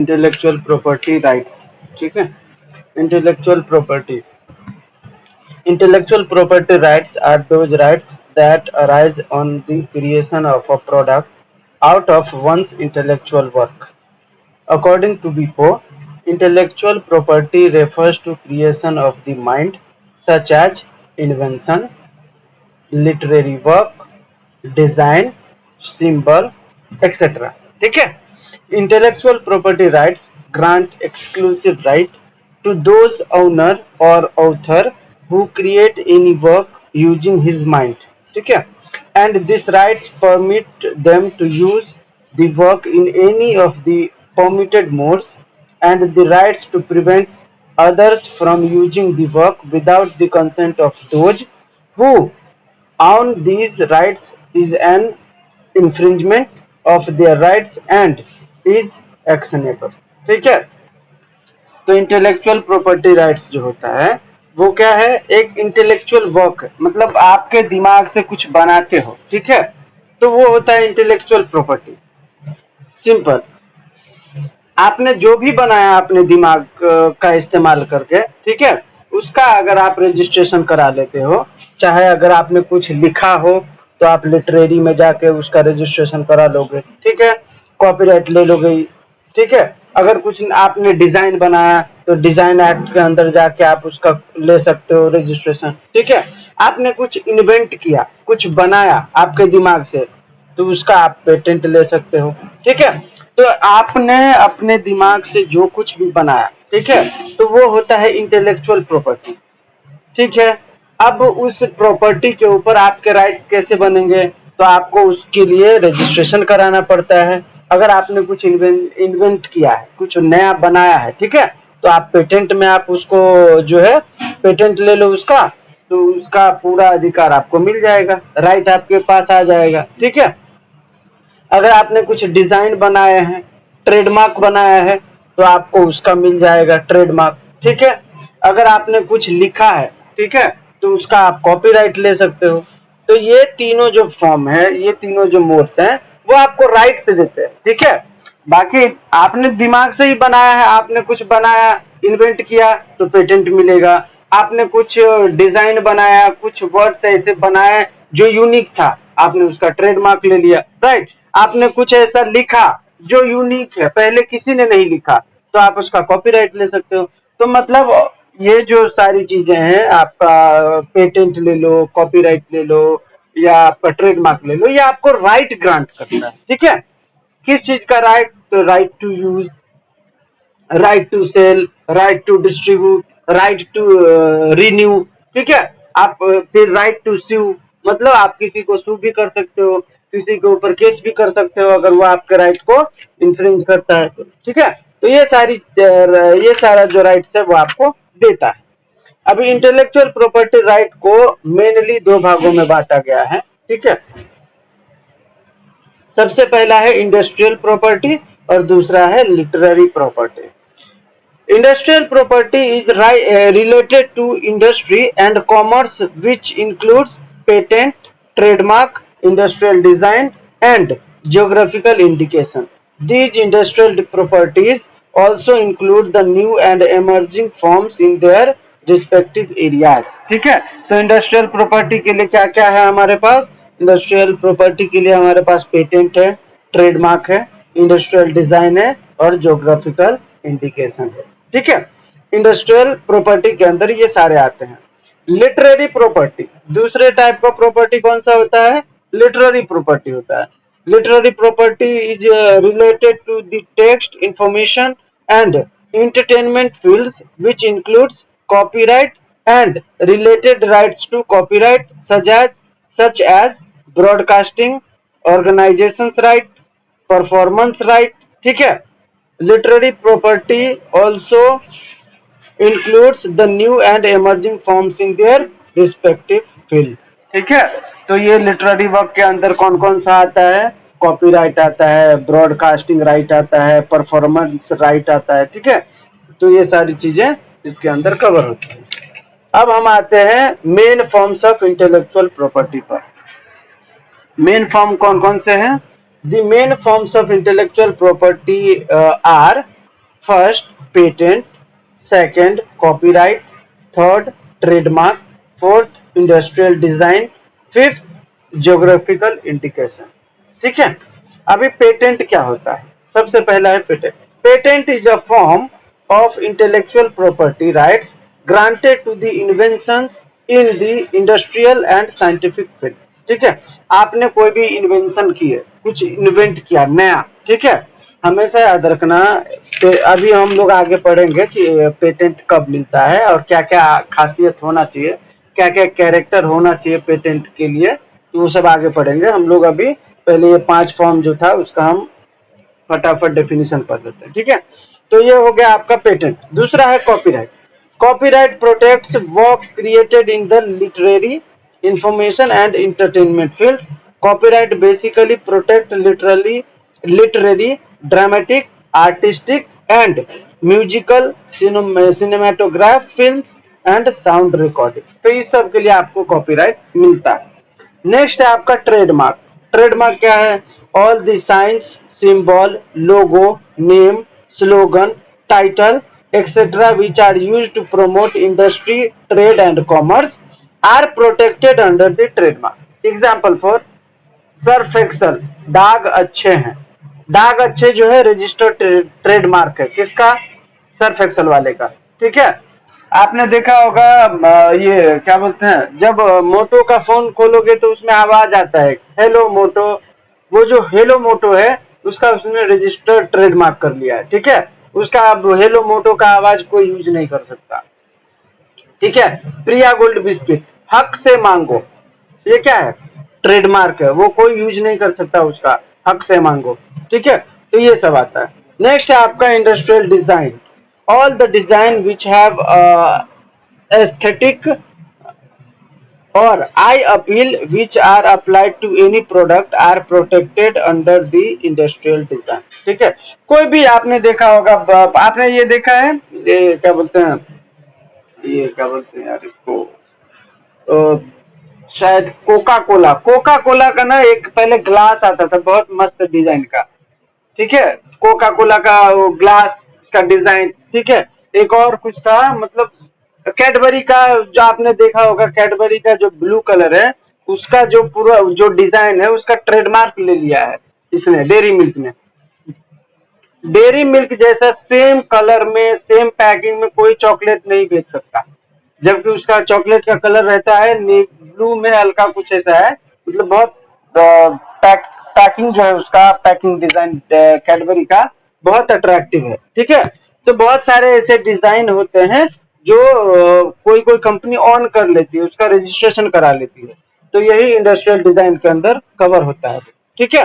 Intellectual property rights. ठीक है, intellectual property rights are those rights that arise on the creation of a product out of one's intellectual work. According to before, intellectual property refers to creation of the mind, such as invention, literary work, design, symbol, etc. ठीक है, intellectual property rights grant exclusive right to those owner or author who create any work using his mind. ठीक है, and these rights permit them to use the work in any of the permitted modes, and the rights to prevent others from using the work without the consent of those who own these rights is an infringement of their rights and is actionable. ठीक है, तो intellectual property rights जो होता है वो क्या है, एक इंटेलेक्चुअल वर्क है, मतलब आपके दिमाग से कुछ बनाते हो। ठीक है, तो वो होता है इंटेलेक्चुअल प्रॉपर्टी। सिंपल, आपने जो भी बनाया अपने दिमाग का इस्तेमाल करके, ठीक है, उसका अगर आप रजिस्ट्रेशन करा लेते हो, चाहे अगर आपने कुछ लिखा हो तो आप लिटरेरी में जाके उसका रजिस्ट्रेशन करा लोगे। ठीक है, कॉपीराइट ले लोगे। ठीक है, अगर कुछ आपने डिजाइन बनाया तो डिजाइन एक्ट के अंदर जाके आप उसका ले सकते हो रजिस्ट्रेशन। ठीक है, आपने कुछ इन्वेंट किया, कुछ बनाया आपके दिमाग से, तो उसका आप पेटेंट ले सकते हो। ठीक है, तो आपने अपने दिमाग से जो कुछ भी बनाया, ठीक है, तो वो होता है इंटेलेक्चुअल प्रॉपर्टी। ठीक है, अब उस प्रॉपर्टी के ऊपर आपके राइट्स कैसे बनेंगे, तो आपको उसके लिए रजिस्ट्रेशन कराना पड़ता है। अगर आपने कुछ इन्वेंट किया है, कुछ नया बनाया है, ठीक है, तो आप पेटेंट में आप उसको जो है पेटेंट ले लो उसका, तो उसका पूरा अधिकार आपको मिल जाएगा, राइट आपके पास आ जाएगा। ठीक है, अगर आपने कुछ डिजाइन बनाए हैं, ट्रेडमार्क बनाया है, तो आपको उसका मिल जाएगा ट्रेडमार्क। ठीक है, अगर आपने कुछ लिखा है, ठीक है, तो उसका आप कॉपीराइट ले सकते हो। तो ये तीनों जो फॉर्म है, ये तीनों जो मोड्स हैं, वो आपको राइट से देते हैं। ठीक है, बाकी आपने दिमाग से ही बनाया है, आपने कुछ बनाया, इन्वेंट किया, तो पेटेंट मिलेगा। आपने कुछ डिजाइन बनाया, कुछ वर्ड्स ऐसे बनाए जो यूनिक था, आपने उसका ट्रेडमार्क ले लिया। राइट, आपने कुछ ऐसा लिखा जो यूनिक है, पहले किसी ने नहीं लिखा, तो आप उसका कॉपीराइट ले सकते हो। तो मतलब ये जो सारी चीजें हैं, आपका पेटेंट ले लो, कॉपीराइट ले लो, या आपका ट्रेडमार्क ले लो, ये आपको राइट ग्रांट करता है। ठीक है, किस चीज का राइट, तो right to use, right to sell, right to distribute, right to renew. ठीक है, आप फिर राइट टू स्यू, मतलब आप किसी को सू भी कर सकते हो, किसी के ऊपर केस भी कर सकते हो अगर वो आपके राइट को इन्फ्रिंज करता है तो। ठीक है, तो ये सारा जो राइट्स है वो आपको देता है। अभी इंटेलेक्चुअल प्रॉपर्टी राइट को मेनली दो भागों में बांटा गया है। ठीक है, सबसे पहला है इंडस्ट्रियल प्रॉपर्टी और दूसरा है literary property. Industrial property is related to industry and commerce, which includes patent, trademark, industrial design, and geographical indication. These industrial properties also include the new and emerging forms in their respective areas. ठीक है, तो industrial property के लिए क्या क्या है हमारे पास, industrial property के लिए हमारे पास पेटेंट है, ट्रेडमार्क है, इंडस्ट्रियल डिजाइन है और ज्योग्राफिकल इंडिकेशन है। ठीक है, इंडस्ट्रियल प्रॉपर्टी के अंदर ये सारे आते हैं। लिटरेरी प्रॉपर्टी, दूसरे टाइप का प्रॉपर्टी कौन सा होता है, लिटरेरी प्रॉपर्टी होता है। Literary property is related to the text, information and entertainment fields, which includes copyright and related rights to copyright, such as broadcasting, organizations right, performance right। ठीक है, literary property also includes the new and emerging forms in their respective field। ठीक है, तो ये literary work के अंदर कौन कौन सा आता है, कॉपीराइट आता है, ब्रॉडकास्टिंग राइट आता है, परफॉर्मेंस राइट आता है। ठीक है, तो ये सारी चीजें इसके अंदर कवर होती है। अब हम आते हैं main forms of intellectual property पर। मेन फॉर्म कौन कौन से हैं, the main forms of intellectual property are first patent, second copyright, third trademark, fourth industrial design, fifth geographical indication. ठीक है, अभी पेटेंट क्या होता है? सबसे पहला है patent. Patent is a form of intellectual property rights granted to the inventions in the industrial and scientific field। ठीक है, आपने कोई भी इन्वेंशन की है, कुछ इन्वेंट किया नया, ठीक है, हमेशा याद रखना। अभी हम लोग आगे पढ़ेंगे कि पेटेंट कब मिलता है और क्या क्या खासियत होना चाहिए, क्या क्या कैरेक्टर होना चाहिए पेटेंट के लिए, तो वो सब आगे पढ़ेंगे हम लोग। अभी पहले ये 5 फॉर्म जो था उसका हम फटाफट डेफिनेशन पढ़ लेते हैं। ठीक है, तो ये हो गया आपका पेटेंट। दूसरा है copyright. Copyright protects work created in the literary, information and entertainment fields. Copyright basically protect literary, dramatic, artistic and musical, cinematograph, films and sound recording. तो इस सब के लिए आपको कॉपीराइट मिलता है। नेक्स्ट है आपका ट्रेडमार्क। ट्रेडमार्क क्या है? All the science, symbol, logo, name, slogan, title, etc. which are used to promote industry, trade and commerce are protected under the trademark. Example for Surf Excel, दाग अच्छे हैं। दाग अच्छे जो है रजिस्टर्ड ट्रेडमार्क है, किसका? सर्फ एक्सल वाले का। ठीक है, आपने देखा होगा ये क्या बोलते हैं, जब मोटो का फोन खोलोगे तो उसमें आवाज आता है हेलो मोटो, वो जो हेलो मोटो है उसका उसने रजिस्टर्ड ट्रेडमार्क कर लिया है। ठीक है, उसका अब हेलो मोटो का आवाज कोई यूज नहीं कर सकता। ठीक है, प्रिया गोल्ड बिस्किट, हक से मांगो, ये क्या है? ट्रेडमार्क है, वो कोई यूज नहीं कर सकता उसका, हक से मांगो। ठीक है, तो ये सब आता है। नेक्स्ट है आपका industrial design. All the design which have aesthetic और eye appeal which are applied to any product are protected under the industrial design. ठीक है, कोई भी आपने देखा होगा, आपने ये देखा है, ये क्या बोलते हैं, ये क्या बोलते हैं यार इसको, शायद कोका कोला। कोका कोला का ना एक पहले ग्लास आता था बहुत मस्त डिजाइन का। ठीक है, कोका कोला का वो ग्लास का डिजाइन। ठीक है, एक और कुछ था, मतलब कैडबरी का जो आपने देखा होगा, कैडबरी का जो ब्लू कलर है उसका जो पूरा जो डिजाइन है उसका ट्रेडमार्क ले लिया है इसने, डेयरी मिल्क ने। डेयरी मिल्क जैसा सेम कलर में, सेम पैकिंग में कोई चॉकलेट नहीं बेच सकता, जबकि उसका चॉकलेट का कलर रहता है ब्लू में हल्का कुछ ऐसा है, मतलब बहुत पैकिंग जो है उसका, पैकिंग डिजाइन कैडबरी का बहुत अट्रैक्टिव है। ठीक है, तो बहुत सारे ऐसे डिजाइन होते हैं जो कोई कोई कंपनी ऑन कर लेती है, उसका रजिस्ट्रेशन करा लेती है, तो यही इंडस्ट्रियल डिजाइन के अंदर कवर होता है। ठीक है,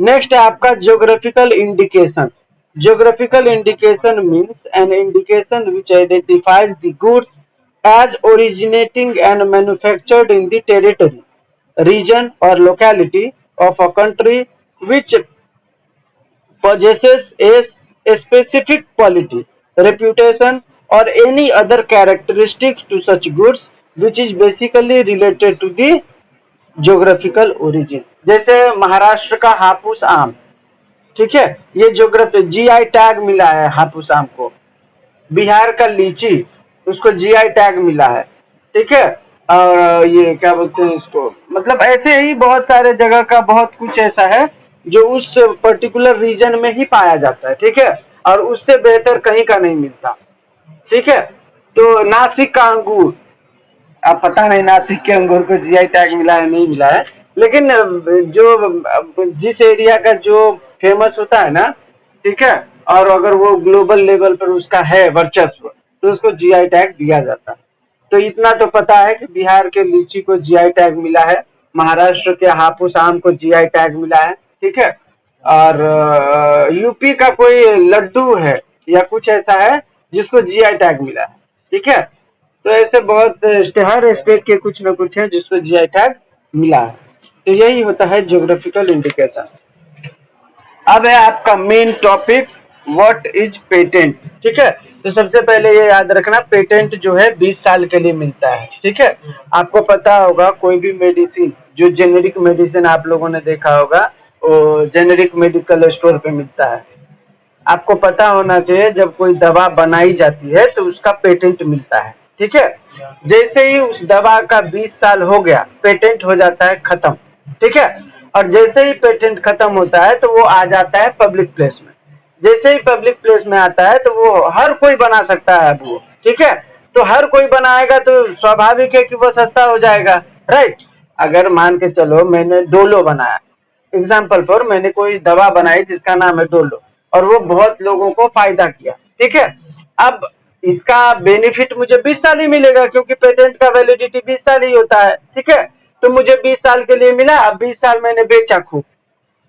नेक्स्ट है आपका geographical indication. Geographical indication means an indication which identifies the goods as originating and manufactured in the territory, region or locality of a country which possesses a specific quality, reputation or any other characteristic to such goods which is basically related to the geographical origin। जैसे महाराष्ट्र का हापुस आम, ठीक है, ये geography GI tag मिला है हापुस आम को। बिहार का लीची, उसको जीआई टैग मिला है। ठीक है, और ये क्या बोलते हैं इसको, मतलब ऐसे ही बहुत सारे जगह का बहुत कुछ ऐसा है जो उस पर्टिकुलर रीजन में ही पाया जाता है। ठीक है, और उससे बेहतर कहीं का नहीं मिलता। ठीक है, तो नासिक का अंगूर, अब पता नहीं नासिक के अंगूर को जीआई टैग मिला है नहीं मिला है, लेकिन जो जिस एरिया का जो फेमस होता है ना, ठीक है, और अगर वो ग्लोबल लेवल पर उसका है वर्चस्व तो उसको जीआई टैग दिया जाता है। तो इतना तो पता है कि बिहार के लीची को जीआई टैग मिला है, महाराष्ट्र के हापुस आम को जीआई टैग मिला है। ठीक है, और यूपी का कोई लड्डू है या कुछ ऐसा है जिसको जीआई टैग मिला है। ठीक है, तो ऐसे बहुत हर स्टेट के कुछ न कुछ है जिसको जीआई टैग मिला है। तो यही होता है ज्योग्राफिकल इंडिकेशन। अब है आपका main topic, what is patent. ठीक है, तो सबसे पहले ये याद रखना, पेटेंट जो है 20 साल के लिए मिलता है। ठीक है, आपको पता होगा कोई भी मेडिसिन, जो जेनेरिक मेडिसिन आप लोगों ने देखा होगा, वो जेनेरिक मेडिकल स्टोर पे मिलता है। आपको पता होना चाहिए जब कोई दवा बनाई जाती है तो उसका पेटेंट मिलता है, ठीक है। जैसे ही उस दवा का 20 साल हो गया, पेटेंट हो जाता है खत्म, ठीक है। और जैसे ही पेटेंट खत्म होता है तो वो आ जाता है पब्लिक प्लेस में। जैसे ही पब्लिक प्लेस में आता है तो वो हर कोई बना सकता है अब वो, ठीक है। तो हर कोई बनाएगा तो स्वाभाविक है कि वो सस्ता हो जाएगा, राइट। अगर मान के चलो मैंने डोलो बनाया, एग्जाम्पल पर मैंने कोई दवा बनाई जिसका नाम है डोलो, और वो बहुत लोगों को फायदा किया, ठीक है। अब इसका बेनिफिट मुझे 20 साल ही मिलेगा क्योंकि पेटेंट का वैलिडिटी 20 साल ही होता है, ठीक है। तो मुझे 20 साल के लिए मिला, अब 20 साल मैंने बेचा खूब।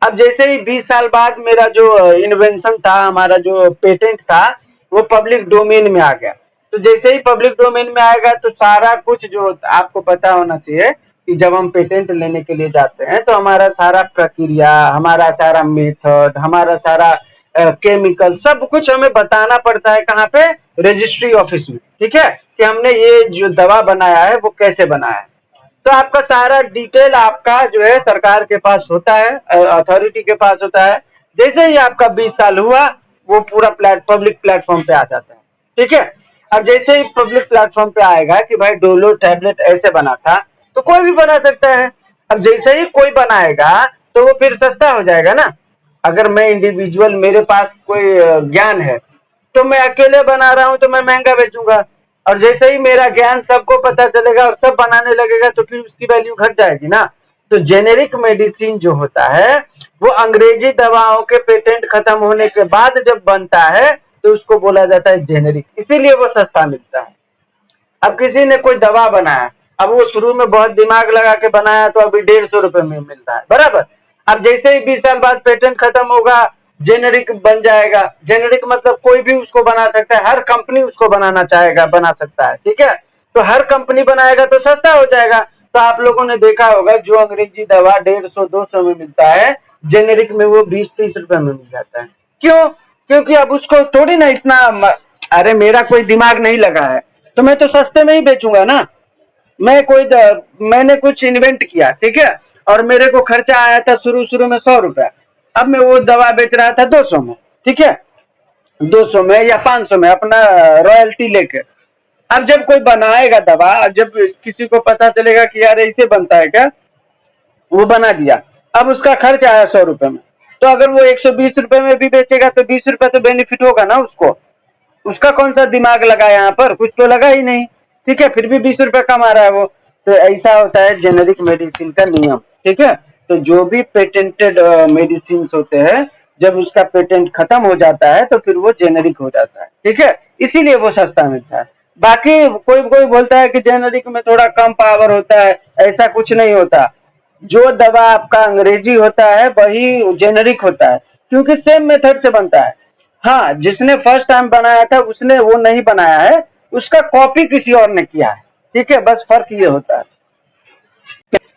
अब जैसे ही 20 साल बाद मेरा जो इन्वेंशन था, हमारा जो पेटेंट था, वो पब्लिक डोमेन में आ गया। तो जैसे ही पब्लिक डोमेन में आएगा तो सारा कुछ जो आपको पता होना चाहिए कि जब हम पेटेंट लेने के लिए जाते हैं तो हमारा सारा प्रक्रिया, हमारा सारा मेथड, हमारा सारा केमिकल, सब कुछ हमें बताना पड़ता है कहाँ पे, रजिस्ट्री ऑफिस में, ठीक है। कि हमने ये जो दवा बनाया है वो कैसे बनाया है। तो आपका सारा डिटेल आपका जो है सरकार के पास होता है, अथॉरिटी के पास होता है। जैसे ही आपका 20 साल हुआ वो पूरा पब्लिक प्लेटफॉर्म पे आ जाता है, ठीक है। अब जैसे ही पब्लिक प्लेटफॉर्म पे आएगा कि भाई डोलो टैबलेट ऐसे बना था, तो कोई भी बना सकता है। अब जैसे ही कोई बनाएगा तो वो फिर सस्ता हो जाएगा ना। अगर मैं इंडिविजुअल, मेरे पास कोई ज्ञान है, तो मैं अकेले बना रहा हूं तो मैं महंगा बेचूंगा। और जैसे ही मेरा ज्ञान सबको पता चलेगा और सब बनाने लगेगा तो फिर उसकी वैल्यू घट जाएगी ना। तो जेनेरिक मेडिसिन जो होता है वो अंग्रेजी दवाओं के पेटेंट खत्म होने के बाद जब बनता है तो उसको बोला जाता है जेनेरिक, इसीलिए वो सस्ता मिलता है। अब किसी ने कोई दवा बनाया, अब वो शुरू में बहुत दिमाग लगा के बनाया तो अभी 150 रुपए में मिल रहा है, बराबर। अब जैसे ही 20 साल बाद पेटेंट खत्म होगा, जेनेरिक बन जाएगा। जेनेरिक मतलब कोई भी उसको बना सकता है, हर कंपनी उसको बनाना चाहेगा, बना सकता है, ठीक है। तो हर कंपनी बनाएगा तो सस्ता हो जाएगा। तो आप लोगों ने देखा होगा जो अंग्रेजी दवा 150-200 में मिलता है, जेनेरिक में वो 20-30 रुपए में मिल जाता है। क्यों? क्योंकि अब उसको थोड़ी ना इतना अरे मेरा कोई दिमाग नहीं लगा है तो मैं तो सस्ते में ही बेचूंगा ना। मैंने कुछ इन्वेंट किया, ठीक है। और मेरे को खर्चा आया था शुरू शुरू में 100 रुपया। अब मैं वो दवा बेच रहा था 200 में, ठीक है। 200 में या 500 में अपना रॉयल्टी लेके। अब जब कोई बनाएगा दवा, जब किसी को पता चलेगा कि यार ऐसे बनता है क्या, वो बना दिया। अब उसका खर्च आया 100 रुपए में, तो अगर वो 120 रुपए में भी बेचेगा तो 20 रुपए तो बेनिफिट होगा ना उसको। उसका कौन सा दिमाग लगा, यहाँ पर कुछ तो लगा ही नहीं, ठीक है। फिर भी 20 रुपए कमा रहा है वो। तो ऐसा होता है जेनेरिक मेडिसिन का नियम, ठीक है। तो जो भी पेटेंटेड मेडिसिन होते हैं, जब उसका पेटेंट खत्म हो जाता है तो फिर वो जेनेरिक हो जाता है, ठीक है। इसीलिए वो सस्ता मिलता है। बाकी कोई कोई बोलता है कि जेनेरिक में थोड़ा कम पावर होता है, ऐसा कुछ नहीं होता। जो दवा आपका अंग्रेजी होता है वही जेनेरिक होता है, क्योंकि सेम मेथड से बनता है। हाँ, जिसने फर्स्ट टाइम बनाया था उसने वो नहीं बनाया है, उसका कॉपी किसी और ने किया है, ठीक है। बस फर्क ये होता है।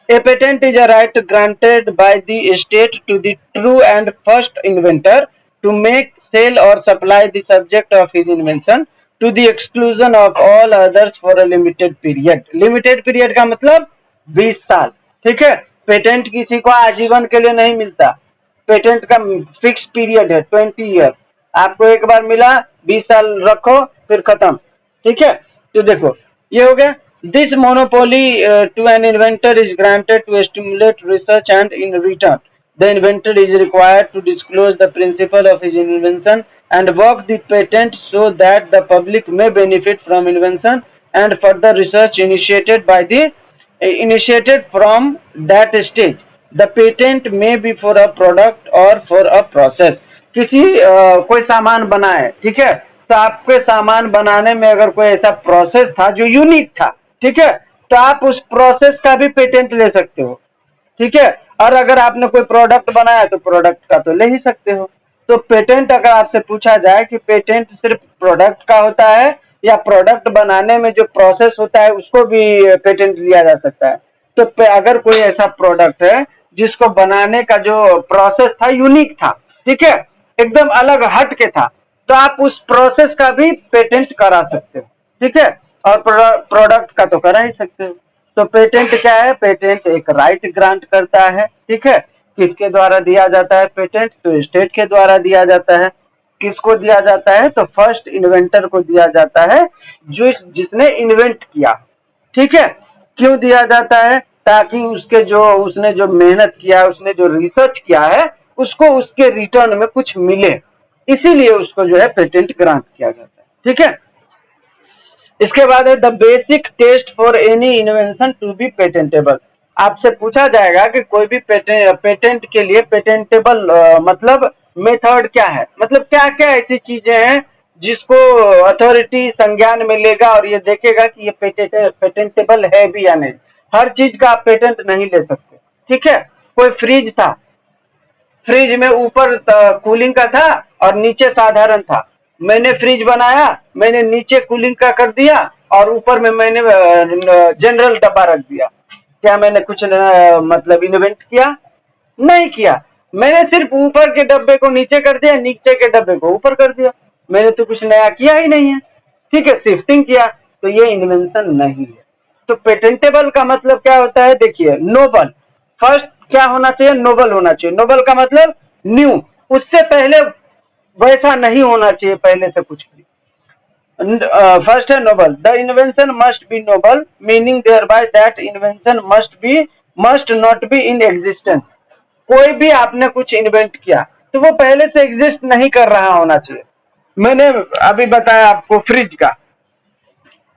A patent is a right granted by the state to the true and first inventor to make, sell or supply the subject of his invention to the exclusion of all others for a limited period. Limited period का मतलब 20 साल, ठीक है। Patent किसी को आजीवन के लिए नहीं मिलता। पेटेंट का फिक्स पीरियड है 20 ईयर। आपको एक बार मिला, 20 साल रखो फिर खत्म, ठीक है। तो देखो ये हो गया। This monopoly to an inventor is granted to stimulate research, and in return, the inventor is required to disclose the principle of his invention and work the patent so that the public may benefit from invention and further research initiated from that stage. The patent may be for a product or for a process. किसी कोई सामान बना है, ठीक है। तो आपके सामान बनाने में अगर कोई ऐसा प्रोसेस था जो यूनिक था, ठीक है, तो आप उस प्रोसेस का भी पेटेंट ले सकते हो, ठीक है। और अगर आपने कोई प्रोडक्ट बनाया तो प्रोडक्ट का तो ले ही सकते हो। तो पेटेंट अगर आपसे पूछा जाए कि पेटेंट सिर्फ प्रोडक्ट का होता है या प्रोडक्ट बनाने में जो प्रोसेस होता है उसको भी पेटेंट लिया जा सकता है, तो अगर कोई ऐसा प्रोडक्ट है जिसको बनाने का जो प्रोसेस था यूनिक था, ठीक है, एकदम अलग हट के था, तो आप उस प्रोसेस का भी पेटेंट करा सकते हो, ठीक है। और प्रोडक्ट का तो करा ही सकते हो। तो पेटेंट क्या है? पेटेंट एक राइट ग्रांट करता है, ठीक है। किसके द्वारा दिया जाता है पेटेंट? तो स्टेट के द्वारा दिया जाता है। किसको दिया जाता है? तो फर्स्ट इन्वेंटर को दिया जाता है, जो जिसने इन्वेंट किया। ठीक है, क्यों दिया जाता है? ताकि उसके जो उसने जो मेहनत किया, उसने जो रिसर्च किया है, उसको उसके रिटर्न में कुछ मिले, इसीलिए उसको जो है पेटेंट ग्रांट किया जाता है। ठीक है, इसके बाद है the basic test for any invention to be patentable. आपसे पूछा जाएगा कि कोई भी पेटेंट के लिए पेटेंटेबल मतलब मेथड क्या है, मतलब क्या क्या ऐसी चीजें हैं जिसको अथॉरिटी संज्ञान में लेगा और ये देखेगा कि ये पेटेंटेबल है भी या नहीं। हर चीज का आप पेटेंट नहीं ले सकते। ठीक है, कोई फ्रिज था, फ्रिज में ऊपर कूलिंग का था और नीचे साधारण था। मैंने फ्रिज बनाया, मैंने नीचे कूलिंग का कर दिया और ऊपर में मैंने जनरल डब्बा रख दिया। क्या मैंने कुछ मतलब इन्वेंट किया? नहीं किया। मैंने सिर्फ ऊपर के डब्बे को नीचे कर दिया, नीचे के डब्बे को ऊपर कर दिया। मैंने तो कुछ नया किया ही नहीं है। ठीक है, शिफ्टिंग किया, तो ये इन्वेंशन नहीं है। तो पेटेंटेबल का मतलब क्या होता है? देखिए, नोबल फर्स्ट क्या होना चाहिए? नोबल होना चाहिए। नोबल का मतलब न्यू, उससे पहले वैसा नहीं होना चाहिए पहले से कुछ भी। फर्स्ट है novel. The invention must be novel, meaning thereby that invention must not be in existence. कोई भी आपने कुछ इन्वेंट किया तो वो पहले से एग्जिस्ट नहीं कर रहा होना चाहिए। मैंने अभी बताया आपको फ्रिज का,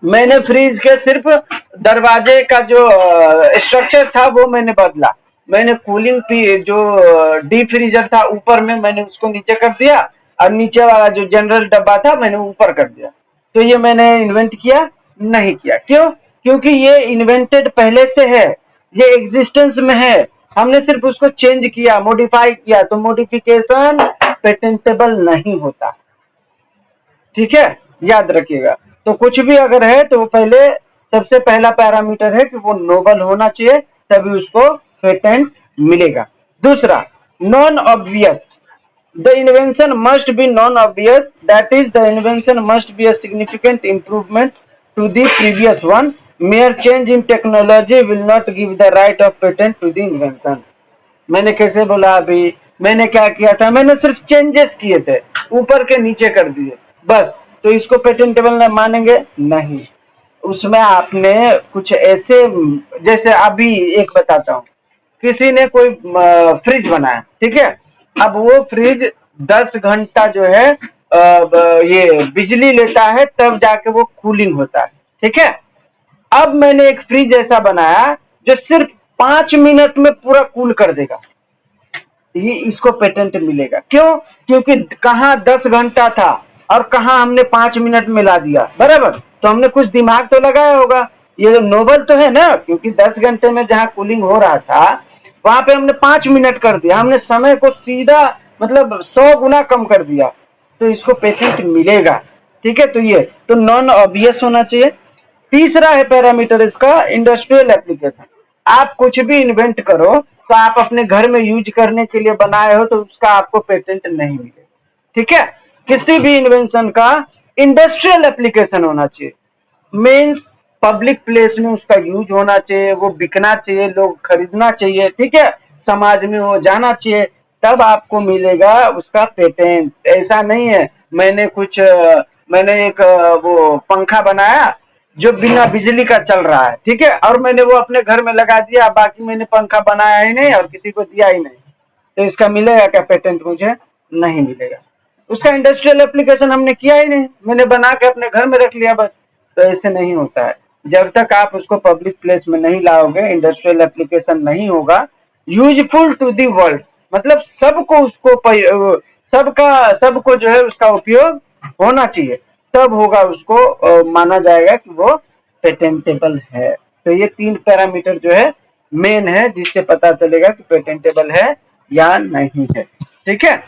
मैंने फ्रिज के सिर्फ दरवाजे का जो स्ट्रक्चर था वो मैंने बदला। मैंने कूलिंग जो डीप फ्रीजर था ऊपर में, मैंने उसको नीचे कर दिया और नीचे वाला जो जनरल डब्बा था मैंने ऊपर कर दिया। तो ये मैंने इन्वेंट किया? नहीं किया। क्यों? क्योंकि ये इन्वेंटेड पहले से है, ये एग्जिस्टेंस में है, हमने सिर्फ उसको चेंज किया, मॉडिफाई किया। तो मॉडिफिकेशन पेटेंटेबल नहीं होता। ठीक है, याद रखिएगा। तो कुछ भी अगर है तो वो पहले सबसे पहला पैरामीटर है कि वो नोबल होना चाहिए, तभी उसको पेटेंट मिलेगा। दूसरा, non obvious. The invention must be non obvious, that is the invention must be a significant improvement to the previous one. Mere change in technology will not give the right of patent to the invention. मैंने कैसे बोला अभी? मैंने क्या किया था? मैंने सिर्फ चेंजेस किए थे, ऊपर के नीचे कर दिए बस। तो इसको पेटेंटेबल न मानेंगे? नहीं। उसमें आपने कुछ ऐसे, जैसे अभी एक बताता हूँ, किसी ने कोई फ्रिज बनाया। ठीक है, अब वो फ्रिज 10 घंटा जो है ये बिजली लेता है, तब जाके वो कूलिंग होता है। ठीक है, अब मैंने एक फ्रिज ऐसा बनाया जो सिर्फ 5 मिनट में पूरा कूल कर देगा, ये इसको पेटेंट मिलेगा। क्यों? क्योंकि कहाँ 10 घंटा था और कहाँ हमने 5 मिनट में ला दिया, बराबर। तो हमने कुछ दिमाग तो लगाया होगा। ये तो नोबल तो है ना, क्योंकि 10 घंटे में जहाँ कूलिंग हो रहा था वहां पे हमने 5 मिनट कर दिया, हमने समय को सीधा मतलब 100 गुना कम कर दिया, तो इसको पेटेंट मिलेगा। ठीक है, तो ये तो नॉन ऑब्वियस होना चाहिए। तीसरा है पैरामीटर इसका, इंडस्ट्रियल एप्लीकेशन। आप कुछ भी इन्वेंट करो तो आप अपने घर में यूज करने के लिए बनाए हो तो उसका आपको पेटेंट नहीं मिलेगा। ठीक है, किसी भी इन्वेंशन का इंडस्ट्रियल एप्लीकेशन होना चाहिए, मीन्स पब्लिक प्लेस में उसका यूज होना चाहिए, वो बिकना चाहिए, लोग खरीदना चाहिए। ठीक है, समाज में वो जाना चाहिए, तब आपको मिलेगा उसका पेटेंट। ऐसा नहीं है मैंने एक वो पंखा बनाया जो बिना बिजली का चल रहा है। ठीक है, और मैंने वो अपने घर में लगा दिया, बाकी मैंने पंखा बनाया ही नहीं और किसी को दिया ही नहीं, तो इसका मिलेगा क्या पेटेंट? मुझे नहीं मिलेगा। उसका इंडस्ट्रियल एप्लीकेशन हमने किया ही नहीं, मैंने बना के अपने घर में रख लिया बस। तो ऐसे नहीं होता है। जब तक आप उसको पब्लिक प्लेस में नहीं लाओगे, इंडस्ट्रियल एप्लीकेशन नहीं होगा, यूजफुल टू दी वर्ल्ड, मतलब सबको उसको सबको जो है उसका उपयोग होना चाहिए, तब होगा उसको माना जाएगा कि वो पेटेंटेबल है। तो ये 3 पैरामीटर जो है मेन है, जिससे पता चलेगा कि पेटेंटेबल है या नहीं है। ठीक है,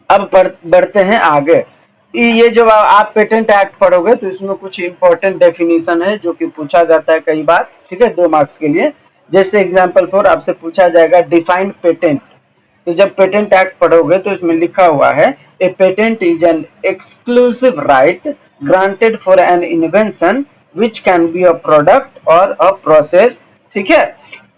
अब बढ़ते हैं आगे। ये जो आप पेटेंट एक्ट पढ़ोगे तो इसमें कुछ इंपॉर्टेंट डेफिनेशन है जो कि पूछा जाता है कई बार। ठीक है, 2 मार्क्स के लिए। जैसे एग्जांपल फॉर आपसे पूछा जाएगा डिफाइंड पेटेंट। तो जब पेटेंट एक्ट पढ़ोगे तो इसमें लिखा हुआ है, a patent is an exclusive right granted for an invention which can be a product और अ प्रोसेस। ठीक है,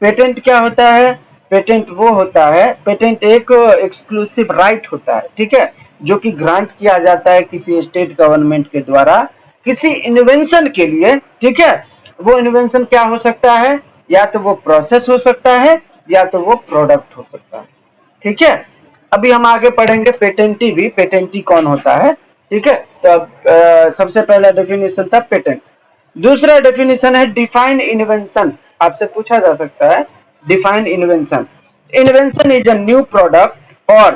पेटेंट क्या होता है? पेटेंट वो होता है, पेटेंट एक एक्सक्लूसिव राइट होता है, ठीक है, जो कि ग्रांट किया जाता है किसी स्टेट गवर्नमेंट के द्वारा किसी इन्वेंशन के लिए, ठीक है। वो इन्वेंशन क्या हो सकता है, या तो वो प्रोसेस हो सकता है या तो वो प्रोडक्ट हो सकता है, ठीक है। अभी हम आगे पढ़ेंगे पेटेंटी भी, पेटेंटी कौन होता है, ठीक है। तो अब सबसे पहला डेफिनेशन था पेटेंट। दूसरा डेफिनेशन है डिफाइन इन्वेंशन। आपसे पूछा जा सकता है define invention. Invention is a new product और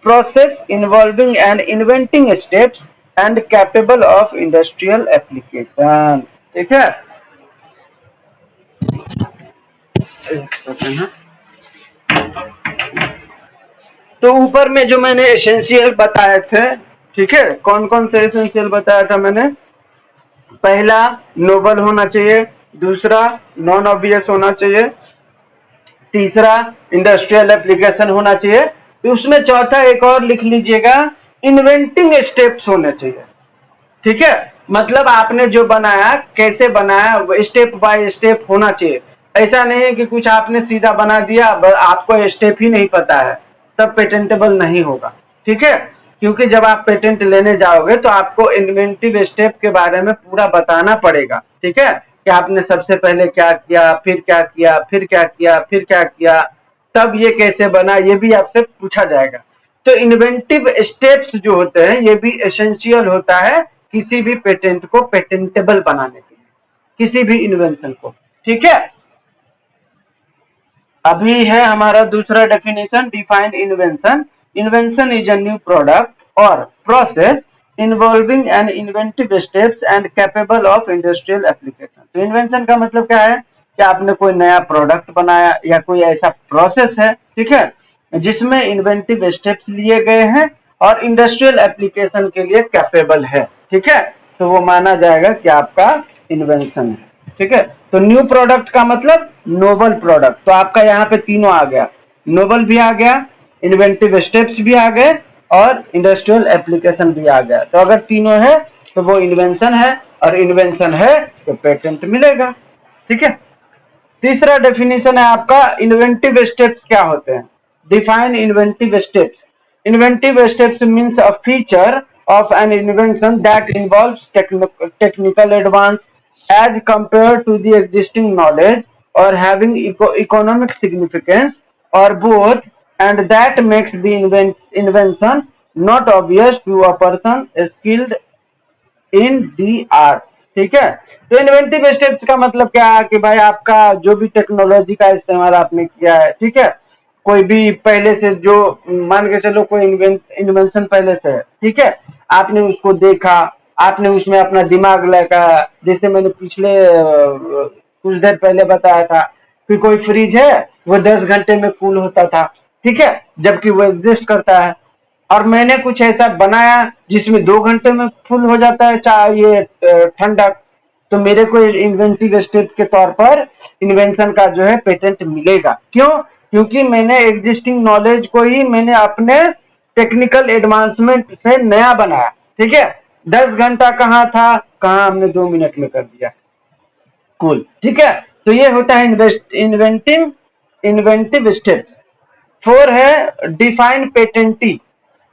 process involving and inventing steps and capable of industrial application, ठीक है। एक सेकंड है। तो ऊपर में जो मैंने एसेंशियल बताए थे, ठीक है, कौन कौन से एसेंशियल बताया था मैंने। पहला नोबल होना चाहिए, दूसरा नॉन ऑब्वियस होना चाहिए, तीसरा इंडस्ट्रियल एप्लीकेशन होना चाहिए, तो उसमें चौथा एक और लिख लीजिएगा, इन्वेंटिंग स्टेप्स होने चाहिए, ठीक है। मतलब आपने जो बनाया कैसे बनाया, स्टेप बाय स्टेप होना चाहिए। ऐसा नहीं है कि कुछ आपने सीधा बना दिया, आपको स्टेप ही नहीं पता है, तब पेटेंटेबल नहीं होगा, ठीक है। क्योंकि जब आप पेटेंट लेने जाओगे तो आपको इन्वेंटिव स्टेप के बारे में पूरा बताना पड़ेगा, ठीक है, कि आपने सबसे पहले क्या किया, फिर क्या किया, फिर क्या किया, फिर क्या किया, तब ये कैसे बना, ये भी आपसे पूछा जाएगा। तो इन्वेंटिव स्टेप्स जो होते हैं ये भी एसेंशियल होता है किसी भी पेटेंट को पेटेंटेबल बनाने के लिए, किसी भी इन्वेंशन को, ठीक है। अभी है हमारा दूसरा definition defined invention. Invention is a new product और process involving and inventive steps and capable of industrial application. तो इन्वेंशन का मतलब क्या है कि आपने कोई नया प्रोडक्ट बनाया या कोई ऐसा प्रोसेस है, ठीक है, जिसमें इन्वेंटिव स्टेप्स लिए गए हैं और इंडस्ट्रियल एप्लीकेशन के लिए कैपेबल है, ठीक है, तो वो माना जाएगा कि आपका इन्वेंशन है, ठीक है। तो न्यू प्रोडक्ट का मतलब नोबल प्रोडक्ट, तो आपका यहाँ पे तीनों आ गया, नोबल भी आ गया, इन्वेंटिव स्टेप्स भी आ गए और इंडस्ट्रियल एप्लीकेशन भी आ गया। तो अगर तीनों है तो वो इन्वेंशन है, और इन्वेंशन है तो पेटेंट मिलेगा, ठीक है। तीसरा डेफिनेशन है आपका इन्वेंटिव स्टेप्स क्या होते हैं। Define inventive steps. Inventive steps means a feature of an invention that involves technical advance as compared to the existing knowledge or having economic significance or both, and that makes the invention not obvious to a person skilled in the art, ठीक है। तो inventive steps का मतलब क्या है कि भाई आपका जो भी टेक्नोलॉजी का इस्तेमाल आपने किया है, ठीक है, कोई भी पहले से जो मान के चलो कोई इन्वेंशन पहले से है, ठीक है, आपने उसको देखा, आपने उसमें अपना दिमाग लगाया, जैसे मैंने पिछले कुछ देर पहले बताया था कि कोई फ्रिज है वो 10 घंटे में कूल होता था, ठीक है, जबकि वो एग्जिस्ट करता है, और मैंने कुछ ऐसा बनाया जिसमें 2 घंटे में फुल हो जाता है चाहे ये ठंडक, तो मेरे को इन्वेंटिव स्टेप के तौर पर इन्वेंशन का जो है पेटेंट मिलेगा। क्यों? क्योंकि मैंने एग्जिस्टिंग नॉलेज को ही मैंने अपने टेक्निकल एडवांसमेंट से नया बनाया, ठीक है। 10 घंटा कहाँ था, कहाँ हमने 2 मिनट में कर दिया, कूल, ठीक है। तो ये होता है इन्वेंटिव स्टेप्स। 4 है डिफाइन पेटेंटी।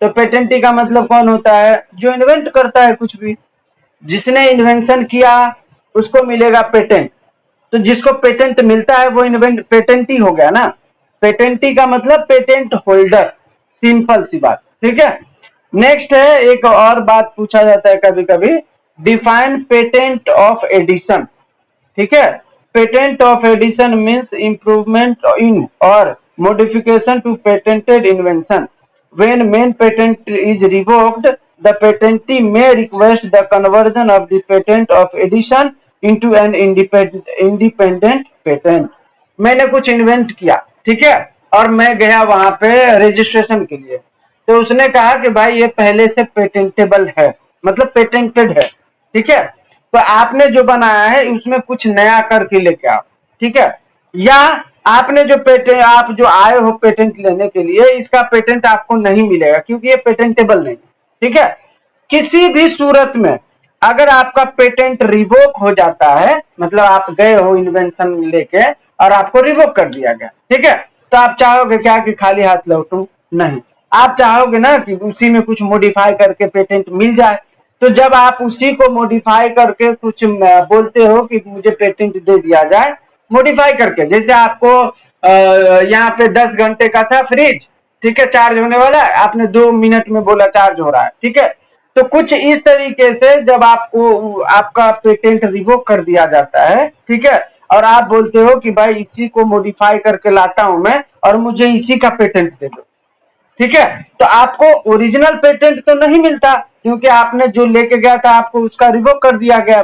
तो पेटेंटी का मतलब कौन होता है, जो इन्वेंट करता है कुछ भी, जिसने इन्वेंशन किया उसको मिलेगा पेटेंट, तो जिसको पेटेंट मिलता है वो इन्वेंट पेटेंटी हो गया ना। पेटेंटी का मतलब पेटेंट होल्डर, सिंपल सी बात, ठीक है। नेक्स्ट है, एक और बात पूछा जाता है कभी कभी, डिफाइन पेटेंट ऑफ एडिशन, ठीक है। Patent of addition means improvement in और modification to patented invention. When main patent is revoked, the patentee may request the conversion of the patent of edition into an independent patent. मैंने कुछ invent किया, ठीक है, और मैं गया वहां पे रजिस्ट्रेशन के लिए, तो उसने कहा कि भाई ये पहले से पेटेंटेबल है, मतलब पेटेंटेड है, ठीक है। तो आपने जो बनाया है उसमें कुछ नया करके लेके आओ, ठीक है, या आपने जो पेटेंट, आप जो आए हो पेटेंट लेने के लिए, इसका पेटेंट आपको नहीं मिलेगा क्योंकि ये पेटेंटेबल नहीं, ठीक है। किसी भी सूरत में अगर आपका पेटेंट रिवोक हो जाता है, मतलब आप गए हो इन्वेंशन लेके और आपको रिवोक कर दिया गया, ठीक है, तो आप चाहोगे क्या कि खाली हाथ लौटूं? नहीं, आप चाहोगे ना कि उसी में कुछ मॉडिफाई करके पेटेंट मिल जाए। तो जब आप उसी को मॉडिफाई करके कुछ बोलते हो कि मुझे पेटेंट दे दिया जाए, मॉडिफाई करके, जैसे आपको यहाँ पे 10 घंटे का था फ्रिज, ठीक है, चार्ज होने वाला है, आपने 2 मिनट में बोला चार्ज हो रहा है, ठीक है। तो कुछ इस तरीके से जब आपको आपका पेटेंट रिवोक कर दिया जाता है, ठीक है, और आप बोलते हो कि भाई इसी को मॉडिफाई करके लाता हूं मैं और मुझे इसी का पेटेंट दे दो, ठीक है, तो आपको ओरिजिनल पेटेंट तो नहीं मिलता, क्योंकि आपने जो लेके गया था आपको उसका रिवोक कर दिया गया,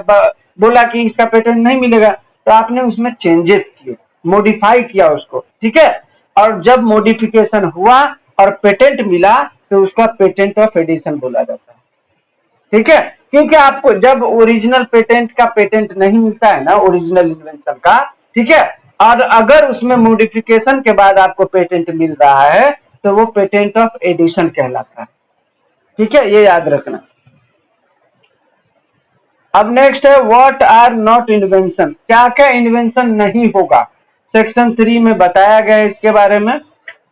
बोला कि इसका पेटेंट नहीं मिलेगा। तो आपने उसमें चेंजेस किए, मॉडिफाई किया उसको, ठीक है, और जब मॉडिफिकेशन हुआ और पेटेंट मिला तो उसका पेटेंट ऑफ एडिशन बोला जाता है, ठीक है। क्योंकि आपको जब ओरिजिनल पेटेंट का पेटेंट नहीं मिलता है ना, ओरिजिनल इन्वेंशन का, ठीक है, और अगर उसमें मॉडिफिकेशन के बाद आपको पेटेंट मिल रहा है तो वो पेटेंट ऑफ एडिशन कहलाता है, ठीक है, ये याद रखना। अब नेक्स्ट है व्हाट आर नॉट इन्वेंशन, क्या क्या इन्वेंशन नहीं होगा, सेक्शन 3 में बताया गया है इसके बारे में।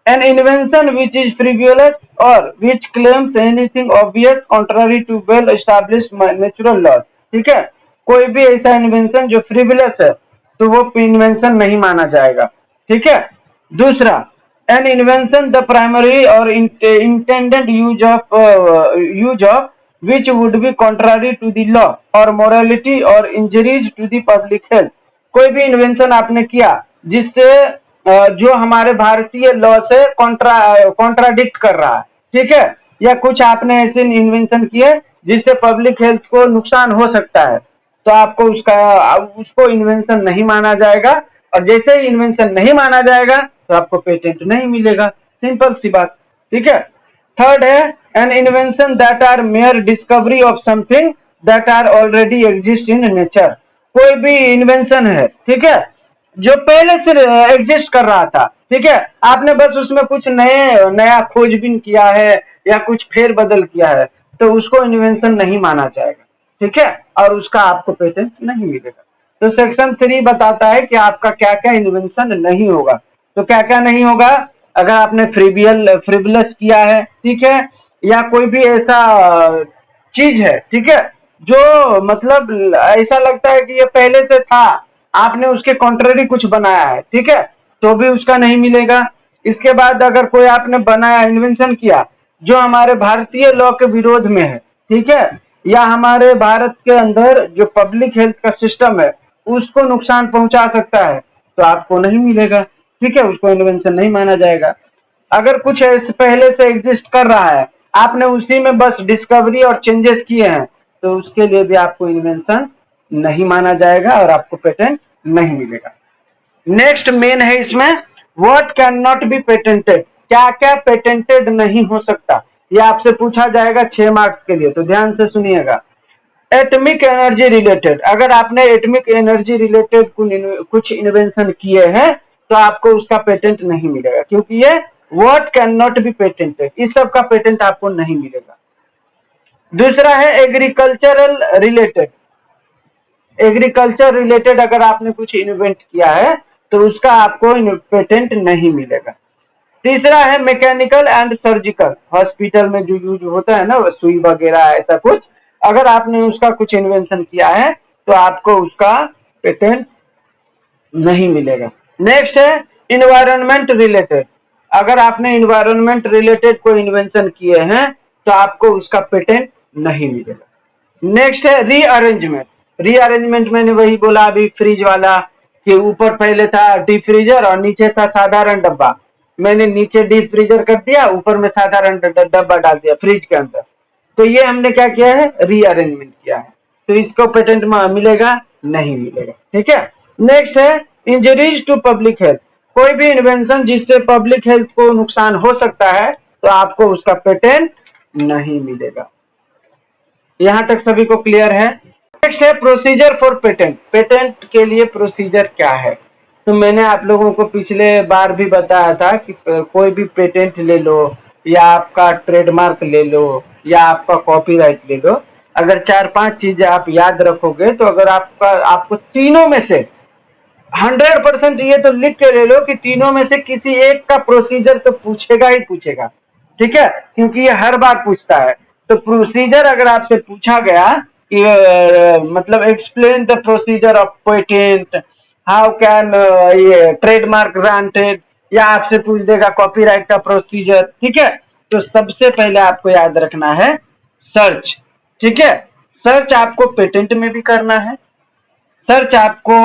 An invention which is frivolous और which claims anything obvious contrary to well established natural law, ठीक है, कोई भी ऐसा इन्वेंशन जो फ्रिवुलस है तो वो इन्वेंशन नहीं माना जाएगा, ठीक है। दूसरा, an invention the primary or intended use of which would be contrary to the law or morality or injuries to the public health, कोई भी इन्वेंशन आपने किया जिससे जो हमारे भारतीय लॉ से कॉन्ट्राडिक्ट कर रहा है, ठीक है, या कुछ आपने ऐसे इन्वेंशन किए जिससे पब्लिक हेल्थ को नुकसान हो सकता है, तो आपको उसको इन्वेंशन नहीं माना जाएगा, और जैसे ही इन्वेंशन नहीं माना जाएगा तो आपको पेटेंट नहीं मिलेगा, सिंपल सी बात, ठीक है। थर्ड है an invention that are mere discovery of something that are already exist in nature, कोई भी इन्वेंशन है, ठीक है, जो पहले से एग्जिस्ट कर रहा था, ठीक है, आपने बस उसमें कुछ नया खोजबीन किया है या कुछ फेर बदल किया है, तो उसको इन्वेंशन नहीं माना जाएगा, ठीक है, और उसका आपको पेटेंट नहीं मिलेगा। तो सेक्शन 3 बताता है कि आपका क्या क्या इन्वेंशन नहीं होगा। तो क्या क्या नहीं होगा, अगर आपने फ्रिवलस किया है, ठीक है, या कोई भी ऐसा चीज है, ठीक है, जो मतलब ऐसा लगता है कि ये पहले से था, आपने उसके कॉन्ट्ररी कुछ बनाया है, ठीक है, तो भी उसका नहीं मिलेगा। इसके बाद अगर कोई आपने बनाया इन्वेंशन किया जो हमारे भारतीय लॉ के विरोध में है, ठीक है, या हमारे भारत के अंदर जो पब्लिक हेल्थ का सिस्टम है उसको नुकसान पहुंचा सकता है, तो आपको नहीं मिलेगा, ठीक है, उसको इन्वेंशन नहीं माना जाएगा। अगर कुछ पहले से एग्जिस्ट कर रहा है, आपने उसी में बस डिस्कवरी और चेंजेस किए हैं, तो उसके लिए भी आपको इन्वेंशन नहीं माना जाएगा और आपको पेटेंट नहीं मिलेगा। नेक्स्ट मेन है इसमें what can not be patented, क्या क्या पेटेंटेड नहीं हो सकता, ये आपसे पूछा जाएगा 6 मार्क्स के लिए, तो ध्यान से सुनिएगा। एटॉमिक एनर्जी रिलेटेड, अगर आपने एटॉमिक एनर्जी रिलेटेड कुछ इन्वेंशन किए हैं तो आपको उसका पेटेंट नहीं मिलेगा, क्योंकि ये what can not be patented, इस सब का पेटेंट आपको नहीं मिलेगा। दूसरा है एग्रीकल्चरल रिलेटेड, एग्रीकल्चर रिलेटेड अगर आपने कुछ इन्वेंट किया है तो उसका आपको पेटेंट नहीं मिलेगा। तीसरा है मैकेनिकल एंड सर्जिकल, हॉस्पिटल में जो यूज होता है ना, सुई वगैरह ऐसा कुछ, अगर आपने उसका कुछ इन्वेंशन किया है तो आपको उसका पेटेंट नहीं मिलेगा। नेक्स्ट है इन्वायरमेंट रिलेटेड, अगर आपने इन्वायरमेंट रिलेटेड कोई इन्वेंशन किए हैं तो आपको उसका पेटेंट नहीं मिलेगा। नेक्स्ट है रीअरेंजमेंट, रीअरेंजमेंट मैंने वही बोला अभी फ्रिज वाला कि ऊपर पहले था डीप फ्रीजर और नीचे था साधारण डब्बा, मैंने नीचे डीप फ्रीजर कर दिया, ऊपर में साधारण डब्बा डाल दिया फ्रिज के अंदर, तो ये हमने क्या किया है, रीअरेंजमेंट किया है, तो इसको पेटेंट मिलेगा नहीं मिलेगा, ठीक है। नेक्स्ट है इंजरीज टू पब्लिक हेल्थ, कोई भी इन्वेंशन जिससे पब्लिक हेल्थ को नुकसान हो सकता है तो आपको उसका पेटेंट नहीं मिलेगा। यहां तक सभी को क्लियर है। नेक्स्ट है प्रोसीजर फॉर पेटेंट, पेटेंट के लिए प्रोसीजर क्या है, तो मैंने आप लोगों को पिछले बार भी बताया था कि कोई भी पेटेंट ले लो या आपका ट्रेडमार्क ले लो या आपका कॉपीराइट ले लो, अगर 4-5 चीजें आप याद रखोगे तो अगर आपको तीनों में से 100% ये तो लिख के ले लो कि तीनों में से किसी एक का प्रोसीजर तो पूछेगा ही पूछेगा, ठीक है, क्योंकि ये हर बार पूछता है। तो प्रोसीजर अगर आपसे पूछा गया कि मतलब explain the procedure of patent, how can ये ट्रेडमार्क ग्रांटेड, या आपसे पूछ देगा कॉपीराइट का प्रोसीजर, ठीक है। तो सबसे पहले आपको याद रखना है सर्च, ठीक है। सर्च आपको पेटेंट में भी करना है, सर्च आपको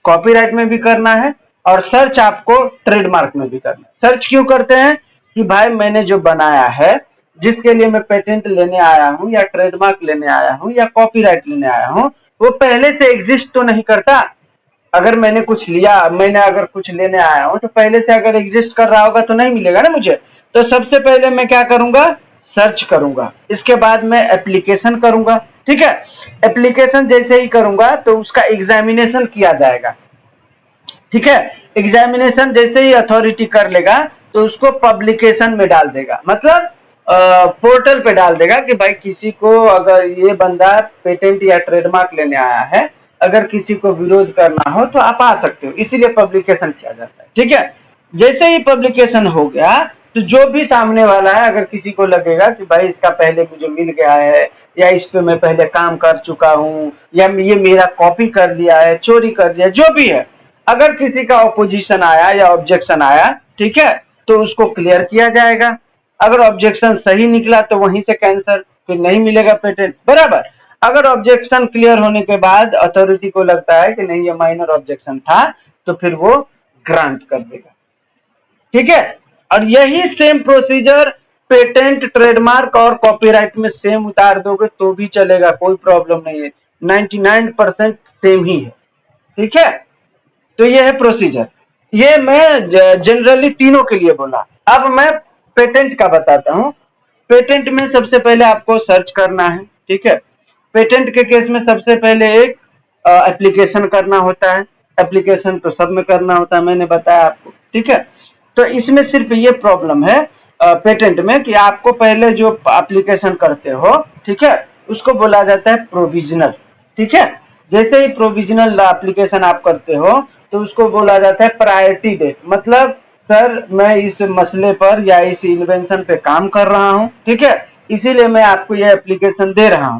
कॉपीराइट में भी करना है, और सर्च आपको ट्रेडमार्क में भी करना है। सर्च क्यों करते हैं कि भाई मैंने जो बनाया है, जिसके लिए मैं पेटेंट लेने आया हूं या ट्रेडमार्क लेने आया हूं या कॉपीराइट लेने आया हूं, वो पहले से एग्जिस्ट तो नहीं करता। अगर मैंने कुछ लिया, मैंने अगर कुछ लेने आया हूं तो पहले से अगर एग्जिस्ट कर रहा होगा तो नहीं मिलेगा ना मुझे। तो सबसे पहले मैं क्या करूंगा, सर्च करूंगा, इसके बाद मैं एप्लीकेशन करूंगा, ठीक है। एप्लीकेशन जैसे ही करूंगा तो उसका एग्जामिनेशन किया जाएगा, ठीक है। एग्जामिनेशन जैसे ही अथॉरिटी कर लेगा तो उसको पब्लिकेशन में डाल देगा, मतलब पोर्टल पे डाल देगा कि भाई किसी को अगर ये बंदा पेटेंट या ट्रेडमार्क लेने आया है, अगर किसी को विरोध करना हो तो आप आ सकते हो, इसीलिए पब्लिकेशन किया जाता है, ठीक है। जैसे ही पब्लिकेशन हो गया तो जो भी सामने वाला है, अगर किसी को लगेगा कि भाई इसका पहले मुझे मिल गया है, या इस पे मैं पहले काम कर चुका हूं, या ये मेरा कॉपी कर लिया है, चोरी कर लिया, जो भी है, अगर किसी का ऑपोजिशन आया या ऑब्जेक्शन आया, ठीक है, तो उसको क्लियर किया जाएगा। अगर ऑब्जेक्शन सही निकला तो वहीं से कैंसल, फिर नहीं मिलेगा पेटेंट, बराबर। अगर ऑब्जेक्शन क्लियर होने के बाद अथॉरिटी को लगता है कि नहीं ये माइनर ऑब्जेक्शन था, तो फिर वो ग्रांट कर देगा, ठीक है। और यही सेम प्रोसीजर पेटेंट, ट्रेडमार्क और कॉपीराइट में सेम उतार दोगे तो भी चलेगा, कोई प्रॉब्लम नहीं है, 99% सेम ही है, ठीक है। तो ये है प्रोसीजर, ये मैं जनरली तीनों के लिए बोला। अब मैं पेटेंट का बताता हूं। पेटेंट में सबसे पहले आपको सर्च करना है, ठीक है। पेटेंट के केस में सबसे पहले एक एप्लीकेशन करना होता है। एप्लीकेशन तो सब में करना होता है, मैंने बताया आपको, ठीक है। तो इसमें सिर्फ ये प्रॉब्लम है पेटेंट में कि आपको पहले जो एप्लीकेशन करते हो, ठीक है, उसको बोला जाता है प्रोविजनल, ठीक है। जैसे ही प्रोविजनल एप्लीकेशन आप करते हो तो उसको बोला जाता है प्रायोरिटी डेट, मतलब सर मैं इस मसले पर या इस इन्वेंशन पे काम कर रहा हूं, ठीक है, इसीलिए मैं आपको ये एप्लीकेशन दे रहा हूं।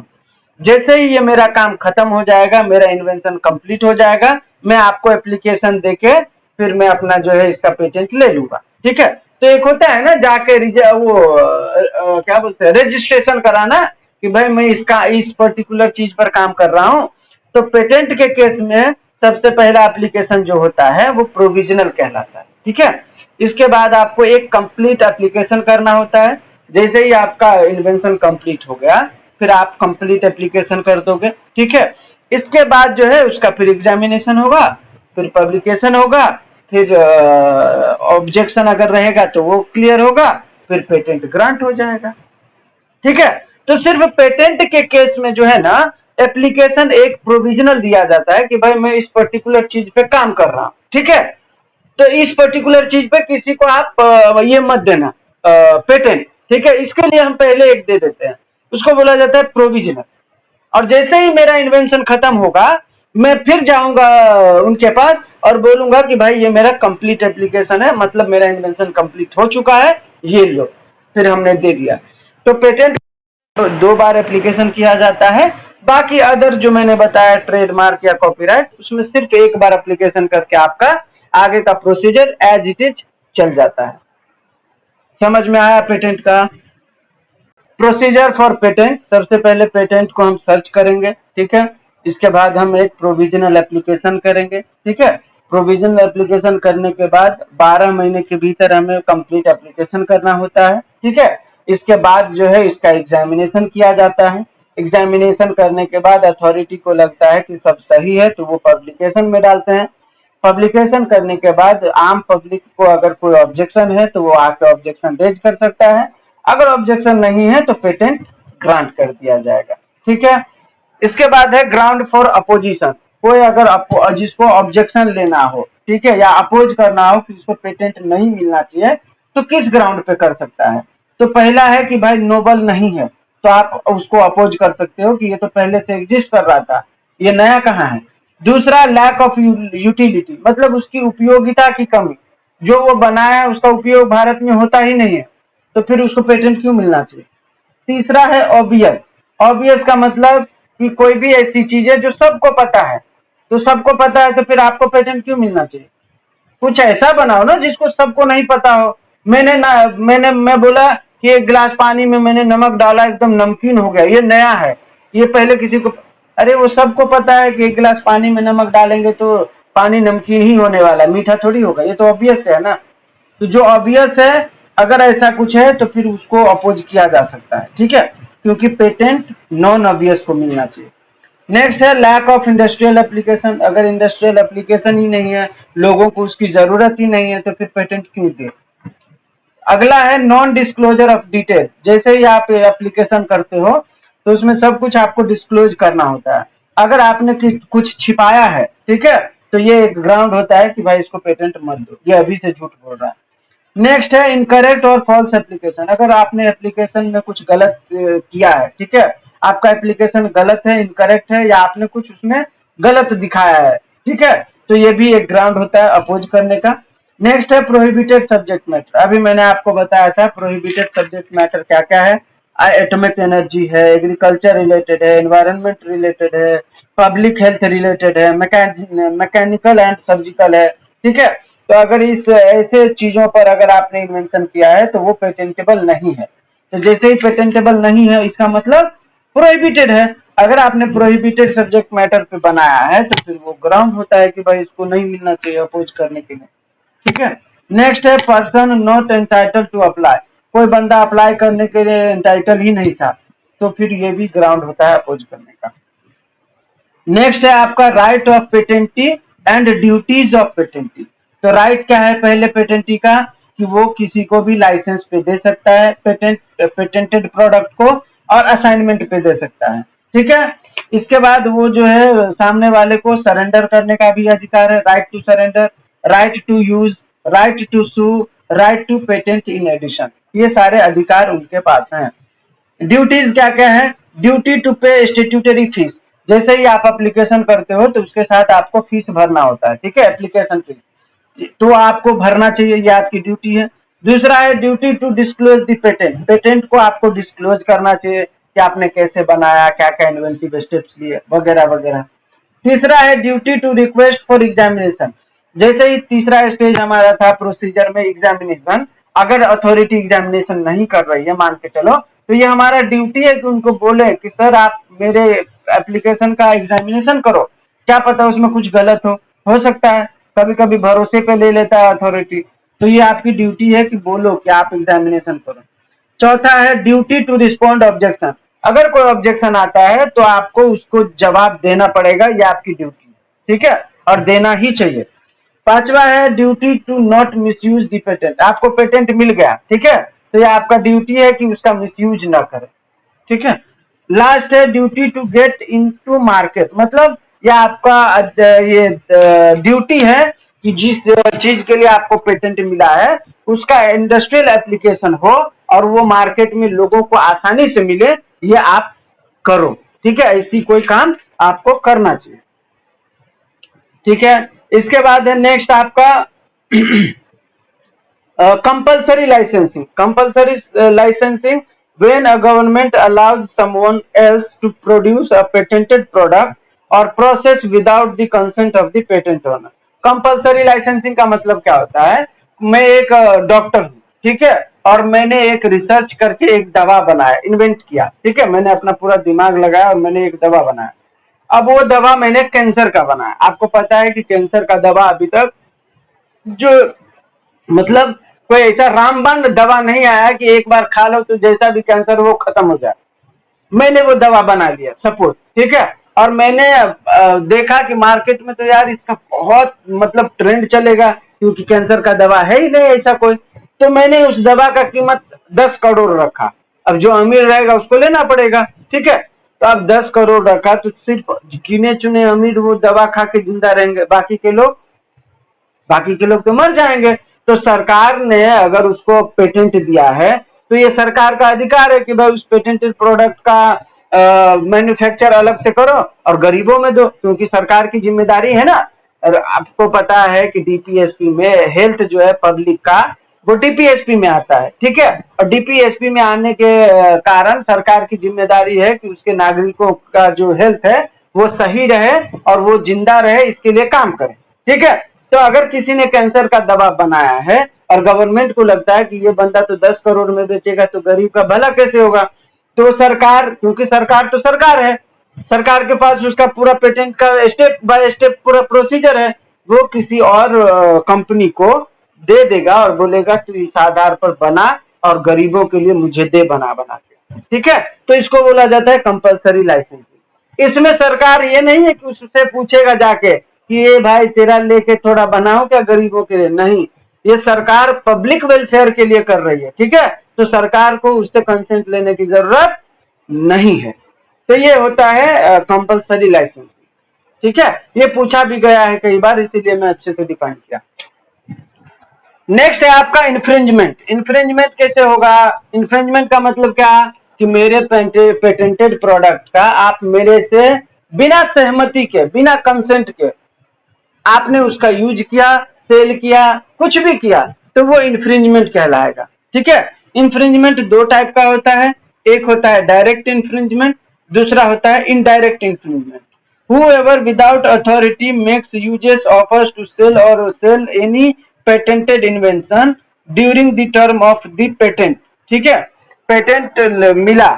जैसे ही ये मेरा काम खत्म हो जाएगा, मेरा इन्वेंशन कंप्लीट हो जाएगा, मैं आपको एप्लीकेशन देके फिर मैं अपना जो है इसका पेटेंट ले लूंगा, ठीक है। तो एक होता है ना जाके वो क्या बोलते हैं रजिस्ट्रेशन कराना, कि भाई मैं इसका इस पर्टिकुलर चीज पर काम कर रहा हूं। तो पेटेंट के केस में सबसे पहला एप्लीकेशन जो होता है वो प्रोविजनल कहलाता है, ठीक है। इसके बाद आपको एक कंप्लीट एप्लीकेशन करना होता है। जैसे ही आपका इन्वेंशन कंप्लीट हो गया, फिर आप कंप्लीट एप्लीकेशन कर दोगे, ठीक है। इसके बाद जो है उसका फिर एग्जामिनेशन होगा, फिर पब्लिकेशन होगा, फिर ऑब्जेक्शन अगर रहेगा तो वो क्लियर होगा, फिर पेटेंट ग्रांट हो जाएगा, ठीक है। तो सिर्फ पेटेंट के केस में जो है ना एप्लीकेशन एक प्रोविजनल दिया जाता है कि भाई मैं इस पर्टिकुलर चीज पे काम कर रहा हूं, ठीक है। तो इस पर्टिकुलर चीज पे किसी को आप ये मत देना पेटेंट, ठीक है। इसके लिए हम पहले एक दे देते हैं, उसको बोला जाता है प्रोविजनल। और जैसे ही मेरा इन्वेंशन खत्म होगा, मैं फिर जाऊंगा उनके पास और बोलूंगा कि भाई ये मेरा कंप्लीट एप्लीकेशन है, मतलब मेरा इन्वेंशन कंप्लीट हो चुका है, ये लो, फिर हमने दे दिया। तो पेटेंट दो बार एप्लीकेशन किया जाता है। बाकी अदर जो मैंने बताया ट्रेडमार्क या कॉपीराइट, उसमें सिर्फ एक बार एप्लीकेशन करके आपका आगे का प्रोसीजर एज इट इज चल जाता है। समझ में आया पेटेंट का प्रोसीजर फॉर पेटेंट? सबसे पहले पेटेंट को हम सर्च करेंगे, ठीक है। इसके बाद हम एक प्रोविजनल एप्लीकेशन करेंगे, ठीक है। प्रोविजनल एप्लीकेशन करने के बाद 12 महीने के भीतर हमें कंप्लीट एप्लीकेशन करना होता है, ठीक है। इसके बाद जो है इसका एग्जामिनेशन किया जाता है। एग्जामिनेशन करने के बाद अथॉरिटी को लगता है कि सब सही है तो वो पब्लिकेशन में डालते हैं। पब्लिकेशन करने के बाद आम पब्लिक को अगर कोई ऑब्जेक्शन है तो वो आके ऑब्जेक्शन रेज कर सकता है। अगर ऑब्जेक्शन नहीं है तो पेटेंट ग्रांट कर दिया जाएगा, ठीक है। इसके बाद है ग्राउंड फॉर अपोजिशन। कोई अगर जिसको ऑब्जेक्शन लेना हो, ठीक है, या अपोज करना हो कि इसको पेटेंट नहीं मिलना चाहिए, तो किस ग्राउंड पे कर सकता है? तो पहला है कि भाई नोबल नहीं है, तो आप उसको अपोज कर सकते हो कि ये तो पहले से एग्जिस्ट कर रहा था, ये नया कहाँ है। दूसरा लैक ऑफ यूटिलिटी, मतलब उसकी उपयोगिता की कमी, जो वो बनाया है उसका उपयोग भारत में होता ही नहीं है, तो फिर उसको पेटेंट क्यों मिलना चाहिए। तीसरा है ऑब्वियस। ऑब्वियस का मतलब कि कोई भी ऐसी चीज है जो सबको पता है, तो सबको पता है तो फिर आपको पेटेंट क्यों मिलना चाहिए। कुछ ऐसा बनाओ ना जिसको सबको नहीं पता हो। मैं बोला कि एक गिलास पानी में मैंने नमक डाला, एकदम नमकीन हो गया, ये नया है, ये पहले किसी को, अरे वो सबको पता है कि एक गिलास पानी में नमक डालेंगे तो पानी नमकीन ही होने वाला है, मीठा थोड़ी होगा, ये तो ऑब्वियस है ना। तो जो ऑब्वियस है, अगर ऐसा कुछ है तो फिर उसको अपोज किया जा सकता है, ठीक है, क्योंकि पेटेंट नॉन ऑब्वियस को मिलना चाहिए। नेक्स्ट है लैक ऑफ इंडस्ट्रियल एप्लीकेशन, अगर इंडस्ट्रियल एप्लीकेशन ही नहीं है, लोगों को उसकी जरूरत ही नहीं है, तो फिर पेटेंट क्यों दे। अगला है नॉन डिस्क्लोजर ऑफ डिटेल, जैसे ही आप एप्लीकेशन करते हो तो उसमें सब कुछ आपको डिस्क्लोज करना होता है। अगर आपने कुछ छिपाया है, ठीक है, तो ये एक ग्राउंड होता है कि भाई इसको पेटेंट मत दो, ये अभी से झूठ बोल रहा है। नेक्स्ट है इनकरेक्ट और फॉल्स एप्लीकेशन, अगर आपने एप्लीकेशन में कुछ गलत किया है, ठीक है, आपका एप्लीकेशन गलत है, इनकरेक्ट है, या आपने कुछ उसमें गलत दिखाया है, ठीक है, तो ये भी एक ग्राउंड होता है अपोज करने का। नेक्स्ट है प्रोहिबिटेड सब्जेक्ट मैटर, अभी मैंने आपको बताया था प्रोहिबिटेड सब्जेक्ट मैटर क्या क्या है। एटॉमिक एनर्जी है, एग्रीकल्चर रिलेटेड है, एनवायरनमेंट रिलेटेड है, पब्लिक हेल्थ रिलेटेड है, मैकेनिकल एंड सर्जिकल है, ठीक है। तो अगर इस ऐसे चीजों पर अगर आपने इन्वेंशन किया है तो वो पेटेंटेबल नहीं है। तो जैसे ही पेटेंटेबल नहीं है इसका मतलब प्रोहिबिटेड है। अगर आपने प्रोहिबिटेड सब्जेक्ट मैटर पे बनाया है तो फिर वो ग्राउंड होता है कि भाई इसको नहीं मिलना चाहिए अपोज करने के लिए, ठीक है। नेक्स्ट है person not entitle to apply, कोई बंदा अप्लाई करने के लिए एंटाइटल ही नहीं था, तो फिर ये भी ग्राउंड होता है अपोज करने का। नेक्स्ट है आपका right of patentee and duties of patentee. तो राइट क्या है पहले पेटेंटी का, कि वो किसी को भी लाइसेंस पे दे सकता है पेटेंटेड प्रोडक्ट को, और असाइनमेंट पे दे सकता है, ठीक है। इसके बाद वो जो है सामने वाले को सरेंडर करने का भी अधिकार है, right to surrender, right to use, right to sue, right to patent in addition, ये सारे अधिकार उनके पास हैं। ड्यूटीज क्या क्या है, ड्यूटी टू पे स्टेट्यूटरी फीस, जैसे ही आप एप्लीकेशन करते हो तो उसके साथ आपको फीस भरना होता है, ठीक है, एप्लीकेशन फीस, तो आपको भरना चाहिए, ये आपकी ड्यूटी है। दूसरा है duty to disclose the patent, patent को आपको डिस्क्लोज करना चाहिए कि आपने कैसे बनाया, क्या क्या इन्वेंटिव स्टेप्स लिए, वगैरह वगैरह। तीसरा है duty to request for examination, जैसे ही तीसरा स्टेज हमारा था प्रोसीजर में एग्जामिनेशन, अगर अथॉरिटी एग्जामिनेशन नहीं कर रही है मान के चलो, तो ये हमारा ड्यूटी है कि उनको बोले कि सर आप मेरे एप्लीकेशन का एग्जामिनेशन करो, क्या पता उसमें कुछ गलत हो सकता है, कभी कभी भरोसे पे ले लेता है अथॉरिटी, तो ये आपकी ड्यूटी है कि बोलो कि आप एग्जामिनेशन करो। चौथा है ड्यूटी टू रिस्पॉन्ड ऑब्जेक्शन, अगर कोई ऑब्जेक्शन आता है तो आपको उसको जवाब देना पड़ेगा, ये आपकी ड्यूटी, ठीक है, और देना ही चाहिए। पांचवा है duty to not misuse the patent, आपको पेटेंट मिल गया, ठीक है, तो ये आपका ड्यूटी है कि उसका मिसयूज ना करें, ठीक है। लास्ट है duty to get into market, मतलब ये आपका ये ड्यूटी है कि जिस चीज के लिए आपको पेटेंट मिला है उसका इंडस्ट्रियल एप्लीकेशन हो और वो मार्केट में लोगों को आसानी से मिले, ये आप करो, ठीक है, ऐसी कोई काम आपको करना चाहिए, ठीक है। इसके बाद है नेक्स्ट आपका compulsory licensing, compulsory licensing when a government allows someone else to produce a patented product or process without the consent of the patent owner। compulsory licensing का मतलब क्या होता है, मैं एक डॉक्टर हूँ, ठीक है, और मैंने एक रिसर्च करके एक दवा बनाया, इन्वेंट किया, ठीक है, मैंने अपना पूरा दिमाग लगाया और मैंने एक दवा बनाया। अब वो दवा मैंने कैंसर का बनाया, आपको पता है कि कैंसर का दवा अभी तक जो मतलब कोई ऐसा रामबाण दवा नहीं आया कि एक बार खा लो तो जैसा भी कैंसर वो खत्म हो जाए। मैंने वो दवा बना लिया सपोज, ठीक है, और मैंने देखा कि मार्केट में तो यार इसका बहुत मतलब ट्रेंड चलेगा क्योंकि कैंसर का दवा है ही नहीं ऐसा कोई, तो मैंने उस दवा का कीमत 10 करोड़ रखा। अब जो अमीर रहेगा उसको लेना पड़ेगा, ठीक है, तो अब 10 करोड़ रखा तो सिर्फ गिने चुने अमीर वो दवा खा के जिंदा रहेंगे, बाकी के लोग तो मर जाएंगे। तो सरकार ने अगर उसको पेटेंट दिया है तो ये सरकार का अधिकार है कि भाई उस पेटेंटेड प्रोडक्ट का मैन्युफैक्चर अलग से करो और गरीबों में दो, क्योंकि सरकार की जिम्मेदारी है ना। और आपको पता है कि डीपीएसपी में हेल्थ जो है पब्लिक का, वो डीपीएसपी में आता है, ठीक है। और डीपीएसपी में आने के कारण सरकार की जिम्मेदारी है कि उसके नागरिकों का जो हेल्थ है वो सही रहे और वो जिंदा रहे, इसके लिए काम करे, ठीक है। तो अगर किसी ने कैंसर का दवा बनाया है और गवर्नमेंट को लगता है कि ये बंदा तो 10 करोड़ में बेचेगा तो गरीब का भला कैसे होगा, तो सरकार, क्योंकि सरकार तो सरकार है, सरकार के पास उसका पूरा पेटेंट का स्टेप बाय स्टेप पूरा प्रोसीजर है, वो किसी और कंपनी को दे देगा और बोलेगा तू इस आधार पर बना और गरीबों के लिए मुझे दे बना बना के, ठीक है। तो इसको बोला जाता है कंपलसरी लाइसेंसिंग। इसमें सरकार ये नहीं है कि उससे पूछेगा जाके कि ये भाई तेरा लेके थोड़ा बनाओ क्या गरीबों के लिए, नहीं, ये सरकार पब्लिक वेलफेयर के लिए कर रही है, ठीक है। तो सरकार को उससे कंसेंट लेने की जरूरत नहीं है। तो ये होता है कंपलसरी लाइसेंस, ठीक है। ये पूछा भी गया है कई बार, इसीलिए मैं अच्छे से डिफाइन किया। नेक्स्ट है आपका इन्फ्रिंजमेंट। इन्फ्रिंजमेंट कैसे होगा? इन्फ्रिंजमेंट का मतलब क्या कि मेरे पेटेंटेड प्रोडक्ट का आप मेरे से बिना सहमति के, बिना कंसेंट के आपने उसका यूज किया, सेल किया, कुछ भी किया, तो वो इन्फ्रिंजमेंट कहलाएगा, ठीक है। इन्फ्रिंजमेंट दो टाइप का होता है, एक होता है डायरेक्ट इन्फ्रिंजमेंट, दूसरा होता है indirect infringement. Whoever without authority makes uses, offers to sell or sell any patented invention during the term of the patent, ठीक है। पेटेंट मिला,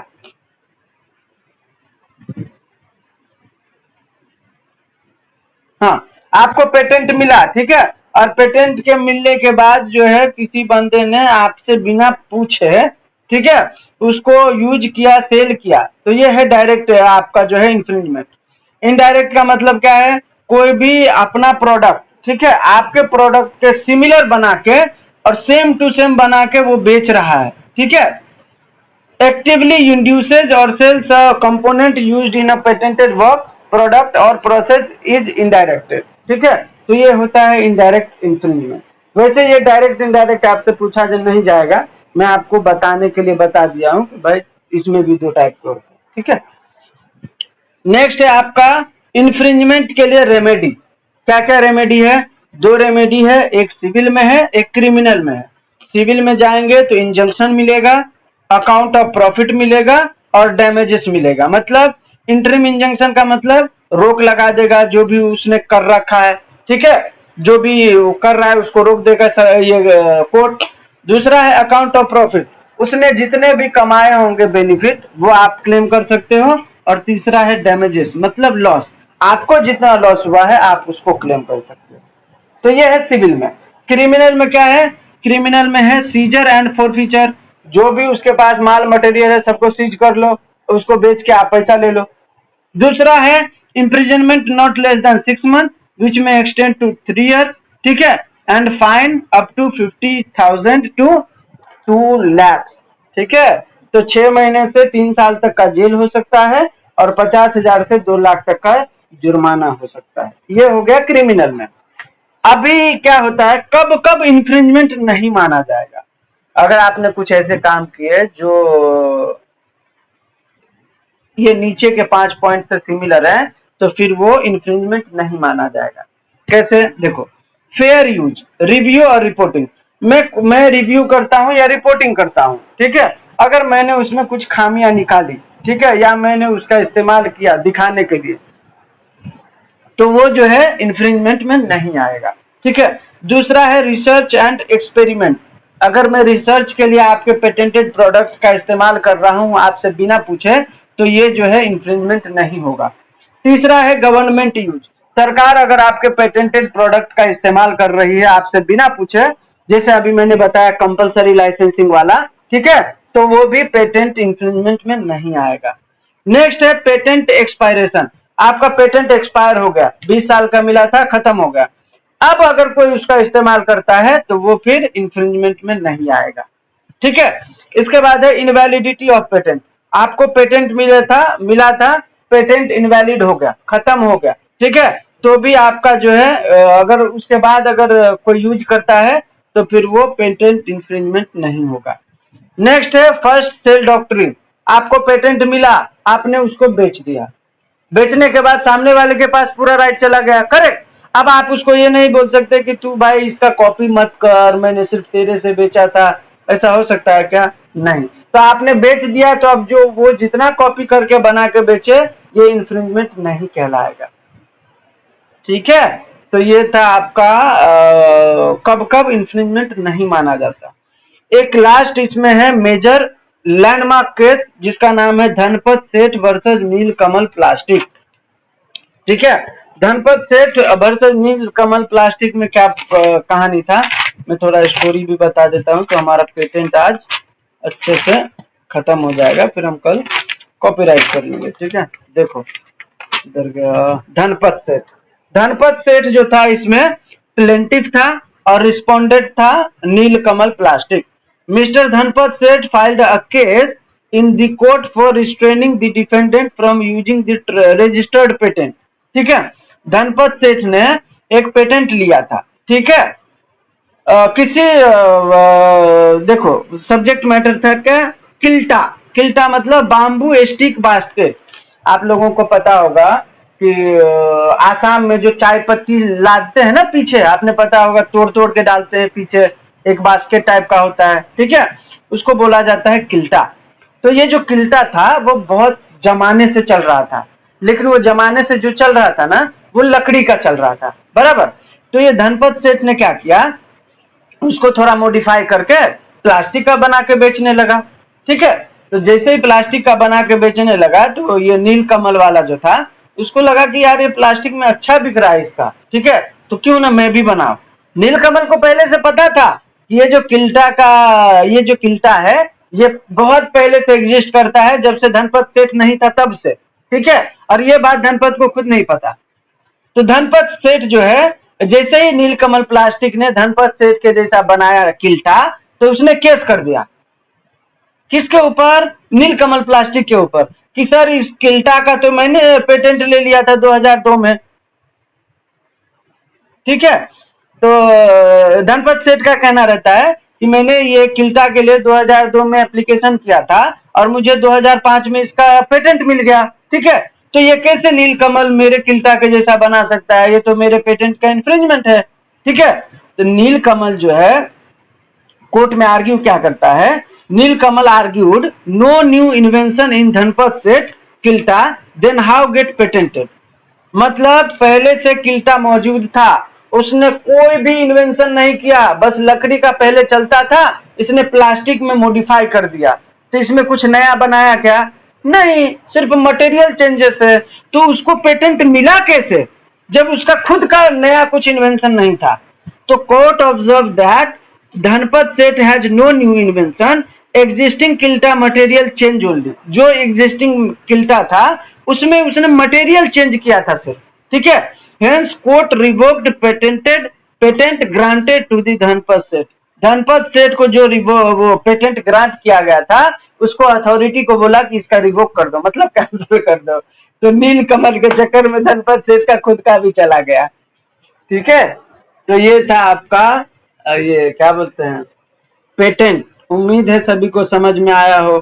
हाँ, आपको पेटेंट मिला, ठीक है। और पेटेंट के मिलने के बाद जो है किसी बंदे ने आपसे बिना पूछे, ठीक है, उसको यूज किया, सेल किया, तो ये है डायरेक्ट आपका जो है इन्फ्रिंजमेंट। इनडायरेक्ट का मतलब क्या है? कोई भी अपना प्रोडक्ट, ठीक है, आपके प्रोडक्ट के सिमिलर बना के और सेम टू सेम बना के वो बेच रहा है, ठीक है। actively induces or sells a component used in a patented work, product or process is indirect, ठीक है। तो ये होता है इनडायरेक्ट इन्फ्रिंजमेंट। वैसे ये डायरेक्ट इनडायरेक्ट आपसे पूछा जो नहीं जाएगा, मैं आपको बताने के लिए बता दिया हूं कि भाई इसमें भी दो टाइप के होते हैं, ठीक है। नेक्स्ट है आपका इन्फ्रिंजमेंट के लिए रेमेडी। क्या क्या रेमेडी है? दो रेमेडी है, एक सिविल में है, एक क्रिमिनल में है। सिविल में जाएंगे तो इंजंक्शन मिलेगा, अकाउंट ऑफ प्रॉफिट मिलेगा और डैमेजेस मिलेगा। मतलब इंटरिम इंजंक्शन का मतलब रोक लगा देगा जो भी उसने कर रखा है, ठीक है, जो भी कर रहा है उसको रोक देगा ये कोर्ट। दूसरा है अकाउंट ऑफ प्रॉफिट, उसने जितने भी कमाए होंगे बेनिफिट वो आप क्लेम कर सकते हो। और तीसरा है डैमेजेस, मतलब लॉस, आपको जितना लॉस हुआ है आप उसको क्लेम कर सकते हो। तो ये है सिविल में। क्रिमिनल में क्या है? क्रिमिनल में है सीजर एंड फॉरफीचर, जो भी उसके पास माल मटेरियल है सबको सीज कर लो, उसको बेच के आप पैसा ले लो। दूसरा है imprisonment not less than 6 month which may extend to 3 years, ठीक है, and fine up to 50,000 to 2 lakhs, ठीक है। तो 6 महीने से 3 साल तक का जेल हो सकता है और 50,000 से 2 लाख तक का जुर्माना हो सकता है। ये हो गया क्रिमिनल में। अभी क्या होता है, कब कब इंफ्रिंजमेंट नहीं माना जाएगा? अगर आपने कुछ ऐसे काम किए जो ये नीचे के 5 पॉइंट से सिमिलर है, तो फिर वो इंफ्रिंजमेंट नहीं माना जाएगा। कैसे? देखो, फेयर यूज, रिव्यू और रिपोर्टिंग। मैं रिव्यू करता हूं या रिपोर्टिंग करता हूं, ठीक है। अगर मैंने उसमें कुछ खामियां निकाली, ठीक है, या मैंने उसका इस्तेमाल किया दिखाने के लिए, तो वो जो है इंफ्रिंजमेंट में नहीं आएगा, ठीक है। दूसरा है रिसर्च एंड एक्सपेरिमेंट। अगर मैं रिसर्च के लिए आपके पेटेंटेड प्रोडक्ट का इस्तेमाल कर रहा हूं आपसे बिना पूछे, तो ये जो है इंफ्रिंजमेंट नहीं होगा। तीसरा है गवर्नमेंट यूज। सरकार अगर आपके पेटेंटेड प्रोडक्ट का इस्तेमाल कर रही है आपसे बिना पूछे, जैसे अभी मैंने बताया कंपलसरी लाइसेंसिंग वाला, ठीक है, तो वो भी पेटेंट इंफ्रिंजमेंट में नहीं आएगा। नेक्स्ट है पेटेंट एक्सपायरेशन। आपका पेटेंट एक्सपायर हो गया, 20 साल का मिला था, खत्म हो गया, अब अगर कोई उसका इस्तेमाल करता है तो वो फिर इंफ्रिंजमेंट में नहीं आएगा, ठीक है। इसके बाद है इनवैलिडिटी ऑफ पेटेंट। आपको पेटेंट मिला था, पेटेंट इनवैलिड हो गया, खत्म हो गया, ठीक है, तो भी आपका जो है अगर उसके बाद अगर कोई यूज करता है तो फिर वो पेटेंट इंफ्रिंजमेंट नहीं होगा। नेक्स्ट है फर्स्ट सेल डॉक्ट्रिन। आपको पेटेंट मिला, आपने उसको बेच दिया, बेचने के बाद सामने वाले के पास पूरा राइट चला गया, करेक्ट। अब आप उसको ये नहीं बोल सकते कि तू भाई इसका कॉपी मत कर, मैंने सिर्फ तेरे से बेचा था, ऐसा हो सकता है क्या? नहीं। तो आपने बेच दिया, तो अब जो वो जितना कॉपी करके बना के बेचे, ये इन्फ्रिंजमेंट नहीं कहलाएगा, ठीक है। तो ये था आपका कब कब इन्फ्रिंजमेंट नहीं माना जाता। एक लास्ट इसमें है मेजर लैंडमार्क केस, जिसका नाम है धनपत सेठ वर्सेस नीलकमल प्लास्टिक, ठीक है। धनपत सेठ वर्सेस नीलकमल प्लास्टिक में क्या कहानी था, मैं थोड़ा स्टोरी भी बता देता हूँ, तो हमारा पेटेंट आज अच्छे से खत्म हो जाएगा, फिर हम कल कॉपीराइट कर लेंगे, ठीक है। देखो इधर गया धनपत सेठ। धनपत सेठ जो था इसमें प्लेंटिफ था और रिस्पोंडेंट था नीलकमल प्लास्टिक। मिस्टर धनपत सेठ filed a case in the court for restraining the defendant from using the registered patent, ठीक है। धनपत सेठ ने एक पेटेंट लिया था, ठीक है। किसी देखो सब्जेक्ट मैटर था क्या, किल्टा। किल्टा मतलब बाम्बू स्टिक बास्केट। आप लोगों को पता होगा कि आसाम में जो चाय पत्ती लादते हैं ना पीछे, आपने पता होगा तोड़ तोड़ के डालते हैं पीछे, एक बास्केट टाइप का होता है, ठीक है, उसको बोला जाता है किल्टा। तो ये जो किल्टा था वो बहुत जमाने से चल रहा था, लेकिन वो जमाने से जो चल रहा था ना, वो लकड़ी का चल रहा था, बराबर। तो ये धनपत सेठ ने क्या किया, उसको थोड़ा मॉडिफाई करके प्लास्टिक का बना के बेचने लगा, ठीक है। तो जैसे ही प्लास्टिक का बना के बेचने लगा, तो ये नीलकमल वाला जो था, उसको लगा कि यार ये प्लास्टिक में अच्छा बिक रहा है इसका, ठीक है, तो क्यों ना मैं भी बनाऊं। नीलकमल को पहले से पता था कि ये जो किल्टा है, ये बहुत पहले से एग्जिस्ट करता है, जब से धनपत सेठ नहीं था तब से, ठीक है। और ये बात धनपत को खुद नहीं पता। तो धनपत सेठ जो है, जैसे ही नीलकमल प्लास्टिक ने धनपत सेठ के जैसा बनाया किल्टा, तो उसने केस कर दिया, किसके ऊपर, नीलकमल प्लास्टिक के ऊपर, कि सर इस किल्टा का तो मैंने पेटेंट ले लिया था 2002 में, ठीक है। तो धनपत सेठ का कहना रहता है कि मैंने ये किल्टा के लिए 2002 में एप्लीकेशन किया था और मुझे 2005 में इसका पेटेंट मिल गया, ठीक है। तो ये कैसे नीलकमल मेरे किल्टा के जैसा बना सकता है, ये तो मेरे पेटेंट का इन्फ्रिंजमेंट है, ठीक है। तो नीलकमल जो है कोर्ट में आर्ग्यू क्या करता है, नीलकमल आर्ग्यूड नो न्यू इन्वेंशन इन धनपत सेठ Kilta then how gate patented. मतलब पहले से किल्टा मौजूद था, उसने कोई भी इन्वेंशन नहीं किया, बस लकड़ी का पहले चलता था, इसने प्लास्टिक में मॉडिफाई कर दिया। तो इसमें कुछ नया बनाया क्या, नहीं, सिर्फ मटेरियल चेंजेस है। तो उसको पेटेंट मिला कैसे, जब उसका खुद का नया कुछ इन्वेंशन नहीं था। तो court observe that Dhanpat Seth has no new invention, existing किल्टा मटेरियल चेंज ओनली। जो एग्जिस्टिंग किल्टा था उसमें उसने मटेरियल चेंज किया था सिर्फ, ठीक है। Hence court revoked patent granted to the Dhanpat Seth. Dhanpat सेठ को जो वो पेटेंट ग्रांट किया गया था, उसको अथॉरिटी को बोला कि इसका रिवोक कर दो, मतलब कैंसिल कर दो। तो नीलकमल के चक्कर में धनपत सेठ का खुद का भी चला गया, ठीक है। तो ये था आपका ये क्या बोलते हैं पेटेंट। उम्मीद है सभी को समझ में आया हो।